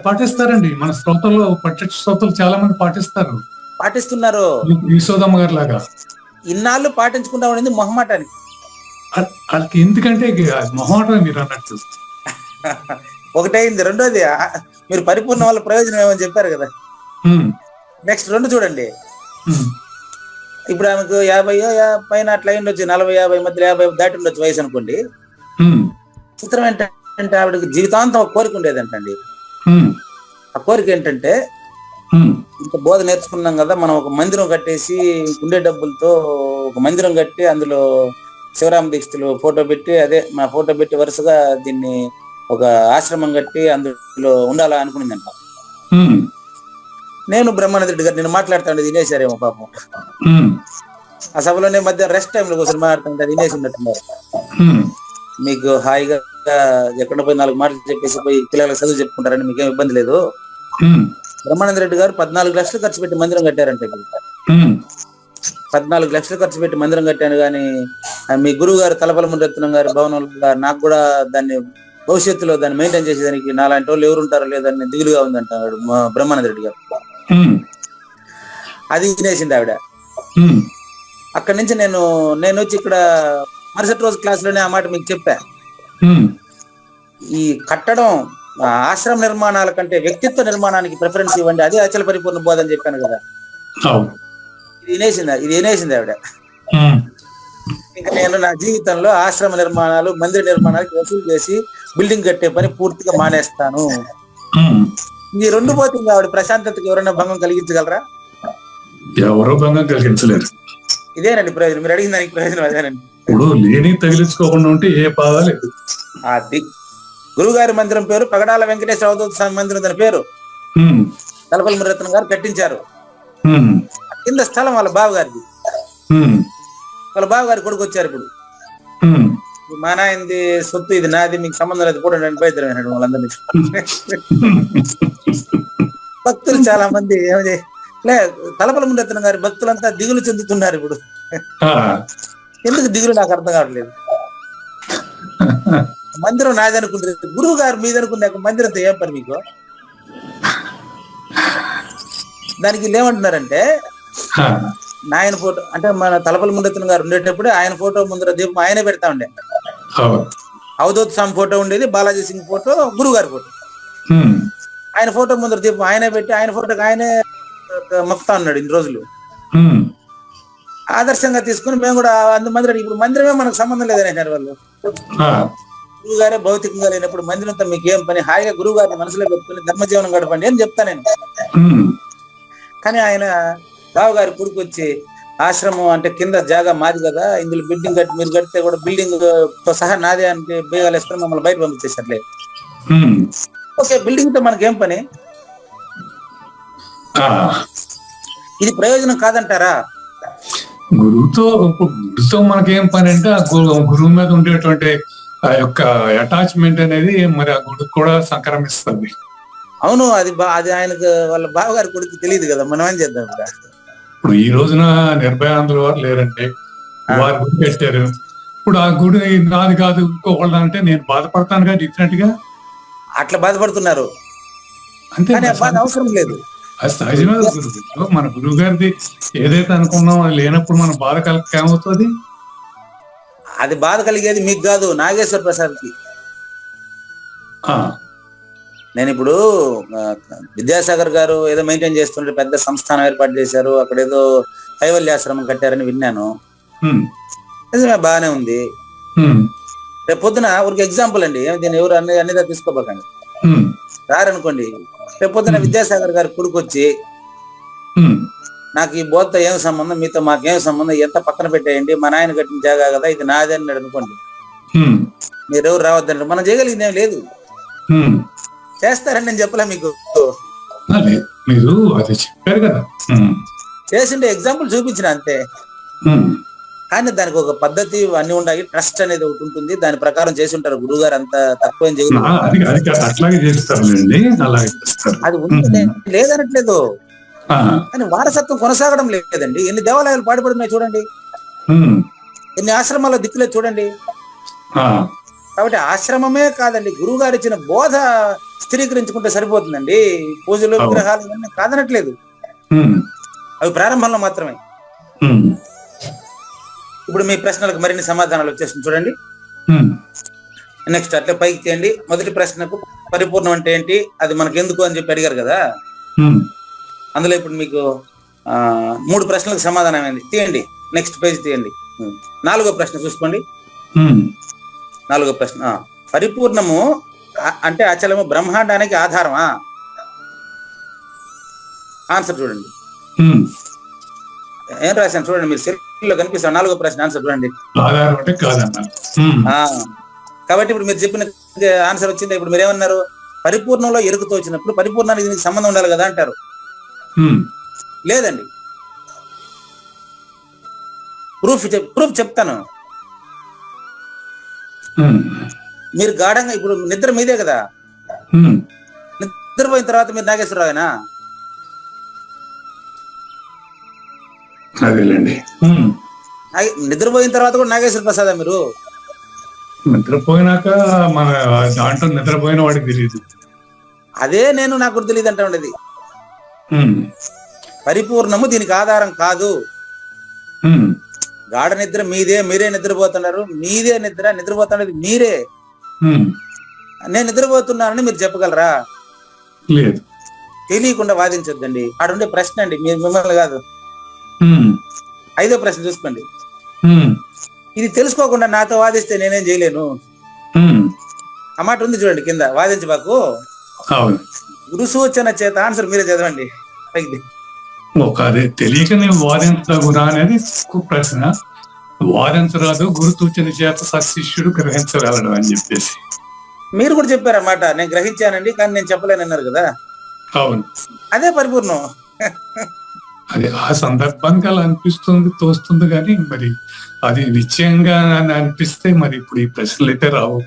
పాటిస్తారండి మన శ్రోతల్లో, ప్రత్యక్ష శ్రోతలు చాలా మంది పాటిస్తున్నారు. యశోదమ్మ గారి లాగా ఇన్నాళ్ళు పాటించకుండా ఉండింది మొహమాటానికి. వాళ్ళకి ఎందుకంటే మొహమాటం మీరు అన్నట్టు ఒకటైంది. రెండోది మీరు పరిపూర్ణ వాళ్ళ ప్రయోజనం ఏమని చెప్పారు కదా. నెక్స్ట్ 2 చూడండి. ఇప్పుడు ఆమెకు 50 పైన అట్లా ఉండొచ్చు, 40-50 మధ్యలో 50 దాటి ఉండొచ్చు వయసు అనుకోండి. చిత్రం ఏంటంటే ఆవిడకి జీవితాంతం ఒక కోరిక ఉండేదంటండి. ఆ కోరిక ఏంటంటే ఇంత బోధ నేర్చుకున్నాం కదా, మనం ఒక మందిరం కట్టేసి ఉండే డబ్బులతో ఒక మందిరం కట్టి అందులో శివరామ దీక్షితులు ఫోటో పెట్టి, అదే మా ఫోటో పెట్టి వరుసగా దీన్ని ఒక ఆశ్రమం కట్టి అందులో ఉండాలా అనుకునిందంట. నేను బ్రహ్మానంద రెడ్డి గారు నేను మాట్లాడుతాను, తినేసారేమో పాపం. ఆ సభలోనే మధ్య రెస్ట్ టైంలో కోసం మాట్లాడుతుంటే తినేసి ఉన్నట్టున్నారు. మీకు హాయిగా ఎక్కడ పోయి 4 మాటలు చెప్పేసి పోయి పిల్లలకు చదువు చెప్పుకుంటారని మీకేం ఇబ్బంది లేదు. బ్రహ్మానంద రెడ్డి గారు 14 లక్షలు ఖర్చు పెట్టి మందిరం కట్టారంటే, 14 లక్షలు ఖర్చు పెట్టి మందిరం కట్టాను. కానీ మీ గురువు గారు తలపల మురత్నం గారి భవనంలో నాకు కూడా దాన్ని భవిష్యత్తులో దాన్ని మెయింటైన్ చేసేదానికి నాలాంటి వాళ్ళు ఎవరు ఉంటారో లేదని దిగులుగా ఉందంటాడు బ్రహ్మానంద రెడ్డి గారు. అది వినేసింది ఆవిడ. అక్కడి నుంచి నేను వచ్చి ఇక్కడ మరుసటి రోజు క్లాస్ లోనే ఆ మాట మీకు చెప్పా. ఈ కట్టడం ఆశ్రమ నిర్మాణాల కంటే వ్యక్తిత్వ నిర్మాణానికి ప్రిఫరెన్స్ ఇవ్వండి, అదే అచల పరిపూర్ణ బోధ అని చెప్పాను కదా. ఇది వినేసింది ఆవిడ. ఇంకా నేను నా జీవితంలో ఆశ్రమ నిర్మాణాలు, మందిర నిర్మాణాలకు వసూలు చేసి బిల్డింగ్ కట్టే పని పూర్తిగా మానేస్తాను. ఈ 2 పోతుంది ఆవిడ ప్రశాంతతకి ఎవరైనా భంగం కలిగించగలరా? ఎవరో భంగం కలిగించలేరు. ఇదేనండి ప్రయోజనం. మీరు అడిగిన దానికి ప్రయోజనం అదేనండి. ఇప్పుడు లేని తగిలించుకోకుండా ఉంటే ఏ బాధ లేదు. అది గురుగారి మందిరం పేరు పగడాల వెంకటేశ్వర అవధూత స్వామి మందిరం, దాని పేరు తలపల్లి మురత్నం గారు కట్టించారు. కింద స్థలం వాళ్ళ బావగారిది. వాళ్ళ బావగారి కొడుకు వచ్చారు. ఇప్పుడు మా నాయనది సొత్తు, ఇది నాది, మీకు సంబంధం లేదు కూడా బయట వాళ్ళందరినీ. భక్తులు చాలా మంది తలపల్లి మురత్నం గారి భక్తులంతా దిగులు చెందుతున్నారు ఇప్పుడు. ఎందుకు దిగులు నాకు అర్థం కావట్లేదు. మందిరం నాది అనుకుంటుంది, గురువు గారు మీద అనుకున్నాక మందిరంతో ఏం పని మీకు? దానికి ఏమంటున్నారంటే నాయన ఫోటో అంటే మన తలపల్లి మురత్నం గారు ఉండేటప్పుడు ఆయన ఫోటో ముందర దీపం ఆయనే పెడతా ఉండే. అవధూత స్వామి ఫోటో ఉండేది, బాలాజీ సింగ్ ఫోటో, గురువు గారి ఫోటో. ఆయన ఫోటో ముందర దీపం ఆయనే పెట్టి ఆయన ఫోటోకి ఆయనే మొక్కుతా ఉన్నాడు ఇన్ని రోజులు. ఆదర్శంగా తీసుకుని మేము కూడా మందిరం, ఇప్పుడు మందిరమే మనకు సంబంధం లేదని అంటారు వాళ్ళు. గురువు గారే భౌతికంగా లేనప్పుడు మందిరంతో మీకు ఏం పని? హాయిగా గురువు గారిని మనసులో పెట్టుకుని ధర్మజీవనం గడపండి అని చెప్తా నేను. కానీ ఆయన బావగారి కొడుకు వచ్చి ఆశ్రమం అంటే కింద జాగా మాది కదా, ఇందులో బిల్డింగ్ కట్టి మీరు కడితే కూడా బిల్డింగ్ తో సహా నాదే అంటే బేగాలు వేసుకుని మమ్మల్ని బయట పంపించేసట్లే. ఓకే, బిల్డింగ్ తో మనకేం పని? ఇది ప్రయోజనం కాదంటారా? గురువుతో మనకేం పని అంటే గురువు మీద ఉండేటువంటి ఆ యొక్క అటాచ్మెంట్ అనేది మరి ఆ గుడికి కూడా సంక్రమిస్తుంది. అవును, అది ఆయనకు వాళ్ళ బావగారి కొడుకు తెలియదు కదా, మనం ఏం చేద్దాం ఇక్కడ. ఇప్పుడు ఈ రోజున నిర్భయాంధ్రుల వారు లేరండి, వారి గుడి పెట్టారు. ఇప్పుడు ఆ గుడి నాది కాదు ఇంకోళ్ళు అంటే నేను బాధపడతానుగా డిఫరెంట్ గా. అట్లా బాధపడుతున్నారు, అంతే, కానీ ఆ బాధ అవసరం లేదు. అది సహజమైన గురువు. మన గురువు గారిది ఏదైతే అనుకున్నామో అది లేనప్పుడు మన బాధ ఏమవుతుంది? అది బాధ కలిగేది మీకు కాదు, నాగేశ్వర ప్రసాద్కి. నేను ఇప్పుడు విద్యాసాగర్ గారు ఏదో మెయింటైన్ చేస్తుంటే పెద్ద సంస్థానం ఏర్పాటు చేశారు, అక్కడ ఏదో కైవల్యాశ్రమం కట్టారని విన్నాను. నిజమే, బాగానే ఉంది. రేపు పొద్దున ఊరికి ఎగ్జాంపుల్ అండి, దీన్ని ఎవరు అన్నిదా తీసుకోబోకండి. రారనుకోండి, రేపు పొద్దున విద్యాసాగర్ గారి కొడుకు వచ్చి నాకు ఈ బోధతో ఏం సంబంధం, మీతో మాకేం సంబంధం, ఎంత పక్కన పెట్టేయండి, మా నాయన కట్టిన జాగా కదా ఇది నాది అన్నాడు అనుకోండి, మీరెవరు రావద్దండి. మనం చేయగలిగింది ఏం లేదు. చేస్తారని నేను చెప్పలే మీకు, మీరు అది చెప్పారు కదా, చేసిండే ఎగ్జాంపుల్ చూపించిన అంతే. కానీ దానికి ఒక పద్ధతి అన్ని ఉండాలి, ట్రస్ట్ అనేది ఒకటి ఉంటుంది, దాని ప్రకారం చేసి ఉంటారు. గురువు గారు అంత తక్కువ ఏం చేయలేదు, అది ఉంది లేదనట్లేదు. కానీ వారసత్వం కొనసాగడం లేదండి. ఎన్ని దేవాలయాలు పాడుపడుతున్నాయి చూడండి, ఎన్ని ఆశ్రమాల్లో దిక్కులేదు చూడండి. కాబట్టి ఆశ్రమమే కాదండి, గురువు గారు ఇచ్చిన బోధ స్థిరీకరించుకుంటే సరిపోతుందండి. పూజలు విగ్రహాలు ఇవన్నీ కాదనట్లేదు, అవి ప్రారంభంలో మాత్రమే. ఇప్పుడు మీ ప్రశ్నలకు మరిన్ని సమాధానాలు వచ్చేసింది చూడండి. నెక్స్ట్ అట్లా పైకి తీయండి. మొదటి ప్రశ్నకు పరిపూర్ణం అంటే ఏంటి, అది మనకు ఎందుకు అని చెప్పి అడిగారు కదా, అందులో ఇప్పుడు మీకు 3 ప్రశ్నలకు సమాధానం అయింది. తీయండి, నెక్స్ట్ పేజ్ తీయండి. 4వ ప్రశ్న చూసుకోండి. 4వ ప్రశ్న, పరిపూర్ణము అంటే అచలము బ్రహ్మాండానికి ఆధారమా? ఆన్సర్ చూడండి, ఏం రాశాను చూడండి, మీరు సెల్లో కనిపిస్తాను. 4వ ప్రశ్న ఆన్సర్ చూడండి. కాబట్టి ఇప్పుడు మీరు చెప్పిన ఆన్సర్ వచ్చింది. ఇప్పుడు మీరు ఏమన్నారు, పరిపూర్ణంలో ఎరుకుతో వచ్చినప్పుడు పరిపూర్ణానికి దీనికి సంబంధం ఉండాలి కదా అంటారు. లేదండి, ప్రూఫ్ చెప్తాను. మీరు గాఢంగా ఇప్పుడు నిద్ర మీదే కదా, నిద్రపోయిన తర్వాత మీరు నాగేశ్వరరావేనా? నిద్రపోయిన తర్వాత కూడా నాగేశ్వర ప్రసాదా మీరు? నిద్రపోయినాక మన దాంట్లో నిద్రపోయిన వాడికి తెలియదు. అదే నేను నాకు తెలియదు అంటే ఉండేది. పరిపూర్ణము దీనికి ఆధారం కాదు. గాఢ నిద్ర మీదే, మీరే నిద్రపోతున్నారు. మీదే నిద్ర, నిద్రపోతున్నది మీరే. నేను నిద్రపోతున్నానని మీరు చెప్పగలరా? లేదు. తెలియకుండా వాదించొద్దండి. ఆడుండే ప్రశ్న అండి, మీరు మిమ్మల్ని కాదు. 5వ ప్రశ్న చూసుకోండి. ఇది తెలుసుకోకుండా నాతో వాదిస్తే నేనేం చేయలేను. ఆ మాట ఉంది చూడండి కింద, వాదించబాకు. గురు సూచన చేత ఆన్సర్ మీరే చదవండి. అది తెలియక నేను వాదించగురా అనేది ప్రశ్న. వాదించరాదు, గురు సూచన చేత సశిష్యుడు గ్రహించగలడు అని చెప్పేసి మీరు కూడా చెప్పారన్నమాట. నేను గ్రహించానండి కానీ నేను చెప్పలేనన్నారు కదా. అవును, అదే పరిపూర్ణం. అది ఆ సందర్భానికి అలా అనిపిస్తుంది, తోస్తుంది. కానీ మరి అది నిశ్చయంగా అనిపిస్తే మరి ఇప్పుడు ఈ ప్రశ్నలు అయితే రావు.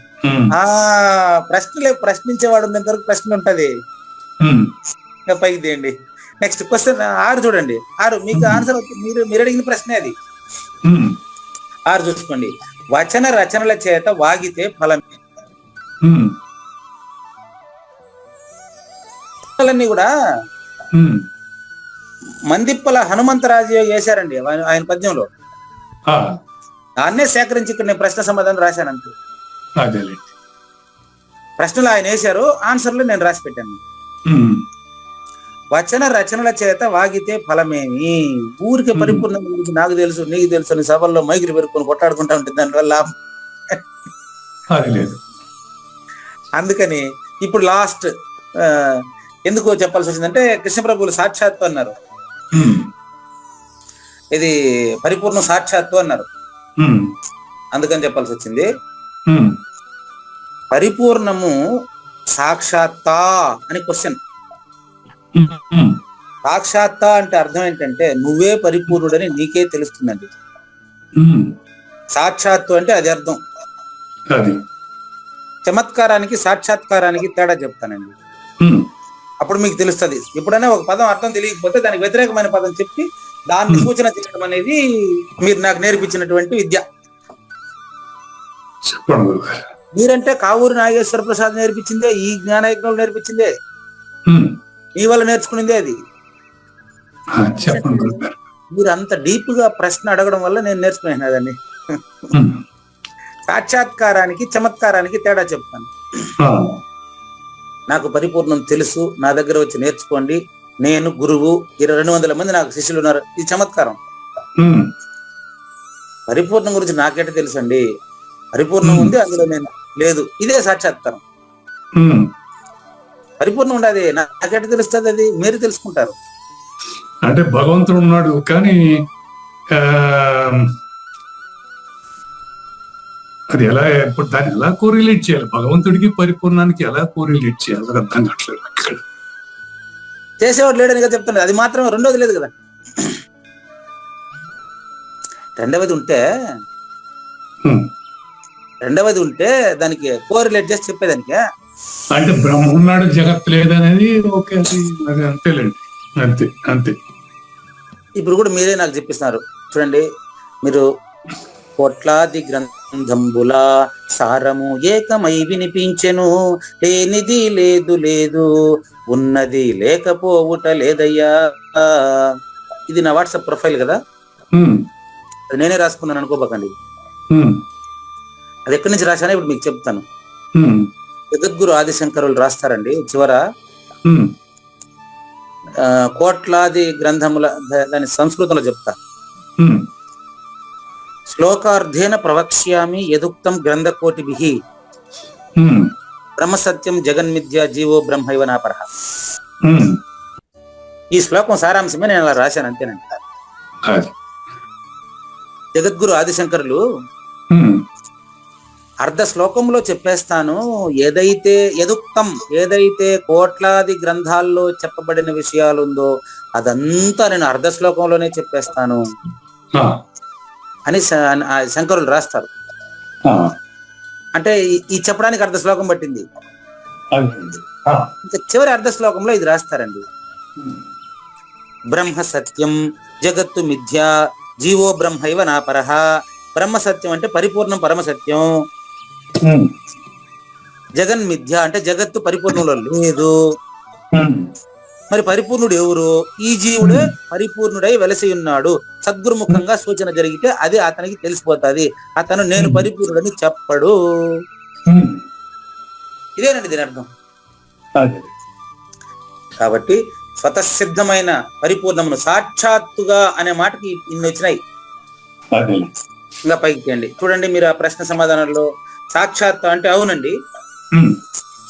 ప్రశ్నించేవాడు ఉన్నంత వరకు ప్రశ్న ఉంటది. ఇంకా పైకి తీయండి. నెక్స్ట్ క్వశ్చన్ 6 చూడండి. 6 మీకు ఆన్సర్ మీరు అడిగిన ప్రశ్నే అది. 6 చూసుకోండి. వచన రచనల చేత వాగితే ఫలమే. కూడా మందిప్పల హనుమంతరాజు వేశారండి ఆయన పద్యంలో. దాన్నే సేకరించి ఇక్కడ నేను ప్రశ్న సమాధానం రాశాను అంతే. ప్రశ్నలు ఆయన వేశారు, ఆన్సర్లు నేను రాసి పెట్టాను. వచన రచనల చేత వాగితే ఫలమేమి? ఊరికి పరిపూర్ణం గురించి నాకు తెలుసు, నీకు తెలుసు అని సభల్లో మైకులు పెరుక్కొని కొట్టాడుకుంటా ఉంటుంది, దానివల్ల లేదు. అందుకని ఇప్పుడు లాస్ట్ ఎందుకు చెప్పాల్సి వచ్చిందంటే, కృష్ణప్రభువులు సాక్షాత్తు అన్నారు. ఇది పరిపూర్ణం సాక్షాత్తు అన్నారు, అందుకని చెప్పాల్సి వచ్చింది. పరిపూర్ణము సాక్షాత్తా అని క్వశ్చన్. సాక్షాత్తా అంటే అర్థం ఏంటంటే నువ్వే పరిపూర్ణుడని నీకే తెలుస్తుందండి. సాక్షాత్తు అంటే అది అర్థం. చమత్కారానికి సాక్షాత్కారానికి తేడా చెప్తానండి. అప్పుడు మీకు తెలుస్తుంది. ఎప్పుడైనా ఒక పదం అర్థం తెలియకపోతే దానికి వ్యతిరేకమైన పదం చెప్పి దాన్ని సూచన చేయడం అనేది మీరు నాకు నేర్పించినటువంటి విద్య. మీరంటే కావూరి నాగేశ్వర ప్రసాద్ నేర్పించిందే, ఈ జ్ఞానయజ్ఞులు నేర్పించిందే, మీ వల్ల నేర్చుకునిందే అది. మీరు అంత డీప్ గా ప్రశ్న అడగడం వల్ల నేను నేర్చుకున్నాను దాన్ని. సాక్షాత్కారానికి చమత్కారానికి తేడా చెప్తాను. నాకు పరిపూర్ణం తెలుసు, నా దగ్గర వచ్చి నేర్చుకోండి, నేను గురువు, 200 మంది నాకు శిష్యులు ఉన్నారు, ఇది చమత్కారం. పరిపూర్ణం గురించి నాకేట తెలుసు అండి, పరిపూర్ణం ఉంది అందులో నేను లేదు, ఇదే సాక్షాత్కారం. పరిపూర్ణం ఉండదు, నాకేట తెలుస్తుంది, అది మీరు తెలుసుకుంటారు. అంటే భగవంతుడు ఉన్నాడు కానీ అది ఎలా, ఇప్పుడు దాన్ని ఎలా కోరిలేట్ చేయాలి, భగవంతుడికి పరిపూర్ణానికి ఎలా కోరిలేట్ చేయాలి అది అర్థం కావట్లేదు. అక్కడ చేసేవాడు లేడని కదా చెప్తున్నది, అది మాత్రం రెండోది లేదు కదా. రెండవది ఉంటే దానికి కోరిలేట్ చేసి చెప్పేదానికి, అంటే బ్రహ్మ ఉన్నాడు జగత్ లేదనేది ఓకే, అది అంతేలేండి, అంతే అంతే. ఇప్పుడు కూడా మీరే నాకు చెప్పిస్తున్నారు చూడండి, మీరు కోట్లాది గ్రంథంబుల సారము ఏకమై వినిపించెను, లేనిది లేదు లేదు, ఉన్నది లేకపోవుట లేదయ్యా. ఇది నా వాట్సాప్ ప్రొఫైల్ కదా, నేనే రాసుకున్నాను అనుకోబకండి. అది ఎక్కడి నుంచి రాశానో ఇప్పుడు మీకు చెప్తాను. జగద్గురు ఆదిశంకరులు రాస్తారండి చివర, కోట్లాది గ్రంథముల, దాని సంస్కృతంలో చెప్తా. శ్లోకార్థేన ప్రవక్ష్యామి యదుక్తం గ్రంథకోటిభిః, బ్రహ్మసత్యం జగన్మిథ్య జీవో బ్రహ్మైవ నాపరః. ఈ శ్లోకం సారాంశమే నేను అలా రాశాను, అంతేనంట. జగద్గురు ఆదిశంకరులు అర్ధ శ్లోకంలో చెప్పేస్తాను, ఏదైతే కోట్లాది గ్రంథాల్లో చెప్పబడిన విషయాలు ఉందో అదంతా నేను అర్ధ శ్లోకంలోనే చెప్పేస్తాను అని శంకరులు రాస్తారు. అంటే ఈ చెప్పడానికి అర్ధ శ్లోకం పట్టింది, ఇంకా చివరి అర్ధ శ్లోకంలో ఇది రాస్తారండి. బ్రహ్మ సత్యం జగత్తు మిథ్య జీవో బ్రహ్మైవ నాపరః. బ్రహ్మ సత్యం అంటే పరిపూర్ణం పరమసత్యం, జగన్ మిథ్య అంటే జగత్తు పరిపూర్ణంలో లేదు. మరి పరిపూర్ణుడు ఎవరు? ఈ జీవుడే పరిపూర్ణుడై వెలసి ఉన్నాడు. సద్గురుముఖంగా సూచన జరిగితే అది అతనికి తెలిసిపోతుంది, అతను నేను పరిపూర్ణుడని చెప్పడు. ఇదేనండి దీని అర్థం. కాబట్టి స్వతసిద్ధమైన పరిపూర్ణమును సాక్షాత్తుగా అనే మాటకి ఇన్ని వచ్చినాయి. ఇంకా పైకి తీయండి చూడండి, మీరు ఆ ప్రశ్న సమాధానంలో సాక్షాత్తు అంటే అవునండి,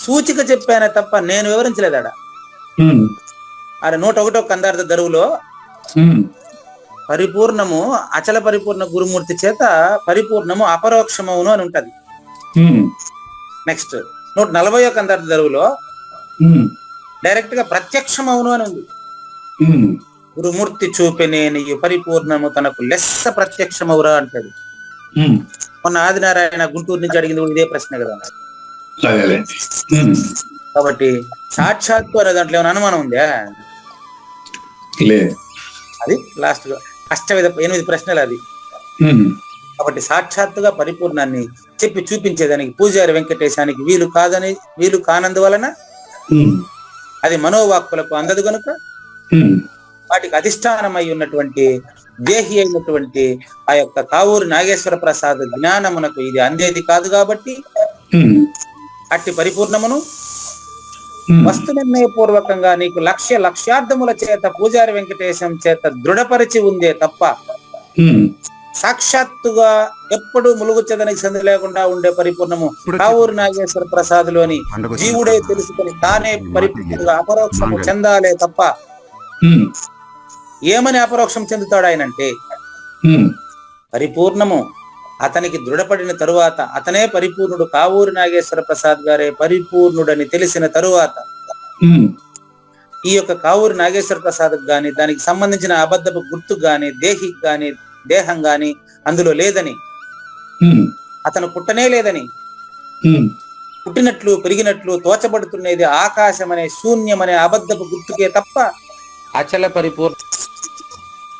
సూచిక చెప్పానే తప్ప నేను వివరించలేదాడ. ఆడ 101వ కందార్థ దరువులో పరిపూర్ణము అచల పరిపూర్ణ గురుమూర్తి చేత పరిపూర్ణము అపరోక్షమవును అని ఉంటది. నెక్స్ట్ 140వ కందార్థ దరువులో డైరెక్ట్ గా ప్రత్యక్షమవును అని ఉంది. గురుమూర్తి చూపెనేని పరిపూర్ణము తనకు లెస్స ప్రత్యక్షమవురా అంటది. మొన్న ఆదినారాయణ గుంటూరు నుంచి అడిగింది ఇదే ప్రశ్న కదా. కాబట్టి సాక్షాత్తు అనే దాంట్లో ఏమైనా అనుమానం ఉందా? అది లాస్ట్ గా 8 ప్రశ్నలు అది. కాబట్టి సాక్షాత్తుగా పరిపూర్ణాన్ని చెప్పి చూపించేదానికి పూజారి వెంకటేశానికి వీలు కానందువలన అది మనోవాక్కులకు అందదు కనుక వాటికి అధిష్టానమై ఉన్నటువంటి దేహి అయినటువంటి ఆ యొక్క కావూరి నాగేశ్వర ప్రసాద్ జ్ఞానమునకు ఇది అందేది కాదు. కాబట్టి అట్టి పరిపూర్ణమును వస్తు నిర్ణయపూర్వకంగా నీకు లక్ష్యార్థముల చేత పూజారి వెంకటేశం చేత దృఢపరిచి ఉందే తప్ప సాక్షాత్తుగా ఎప్పుడు ములుగుచ్చదనికి సంధి లేకుండా ఉండే పరిపూర్ణము కావూరి నాగేశ్వర ప్రసాద్ లోని జీవుడే తెలుసుకొని తానే పరిపూర్ణంగా అపరోక్షము చెందాలే తప్ప ఏమని అపరోక్షం చెందుతాడు ఆయనంటే పరిపూర్ణము అతనికి దృఢపడిన తరువాత అతనే పరిపూర్ణుడు. కావూరి నాగేశ్వర ప్రసాద్ గారే పరిపూర్ణుడని తెలిసిన తరువాత ఈ యొక్క కావూరి నాగేశ్వర ప్రసాద్ గాని దానికి సంబంధించిన అబద్ధపు గుర్తు గాని దేహికి గాని దేహం గాని అందులో లేదని, అతను పుట్టనే లేదని, పుట్టినట్లు పెరిగినట్లు తోచబడుతున్నది ఆకాశం అనే శూన్యం అనే అబద్ధపు గుర్తుకే తప్ప అచల పరిపూర్ణ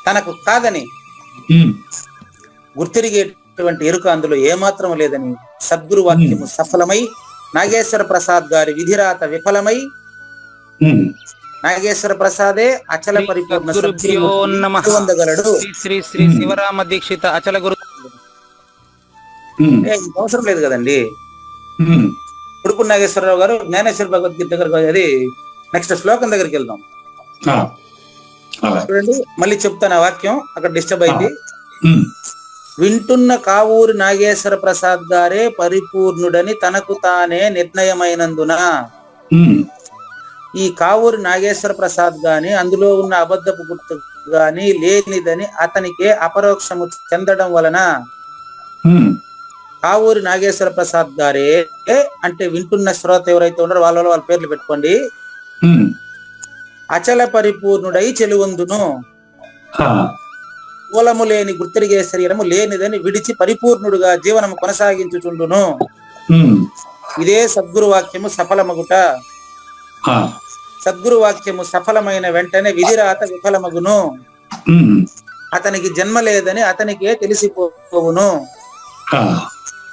తనకు కాదని గుర్తిరిగేటువంటి ఎరుక అందులో ఏమాత్రం లేదని సద్గురు వాక్యము సఫలమై నాగేశ్వర ప్రసాద్ గారి విధిరాత విఫలమై నాగేశ్వర ప్రసాదే అచల పరిపూర్ణ పొందగలడు. శ్రీ శ్రీ శివరామ దీక్షిత అచల గురు అవసరం లేదు కదండి. ఉడుపు నాగేశ్వరరావు గారు జ్ఞానేశ్వర భగవద్గీత దగ్గర అది నెక్స్ట్ శ్లోకం దగ్గరికి వెళ్దాం చూడండి. మళ్ళీ చెప్తాను ఆ వాక్యం, అక్కడ డిస్టర్బ్ అయింది. వింటున్న కావూరి నాగేశ్వర ప్రసాద్ గారే పరిపూర్ణుడని తనకు తానే నిర్ణయమైనందున ఈ కావూరి నాగేశ్వర ప్రసాద్ గాని అందులో ఉన్న అబద్ధపు గుర్తు గాని లేనిదని అతనికే అపరోక్షము చెందడం వలన కావూరి నాగేశ్వర ప్రసాద్ గారే అంటే వింటున్న శ్రోత ఎవరైతే ఉన్నారో వాళ్ళ పేర్లు పెట్టుకోండి. అచల పరిపూర్ణుడై చెలువందును, మూలము లేని గుర్తిరిగే శరీరము లేనిదని విడిచి పరిపూర్ణుడుగా జీవనము కొనసాగించుచుండును. ఇదే సద్గురు వాక్యము సఫలమగుట. సద్గురు వాక్యము సఫలమైన వెంటనే విధిరాత విఫలమగును. అతనికి జన్మ లేదని అతనికే తెలిసిపోవును.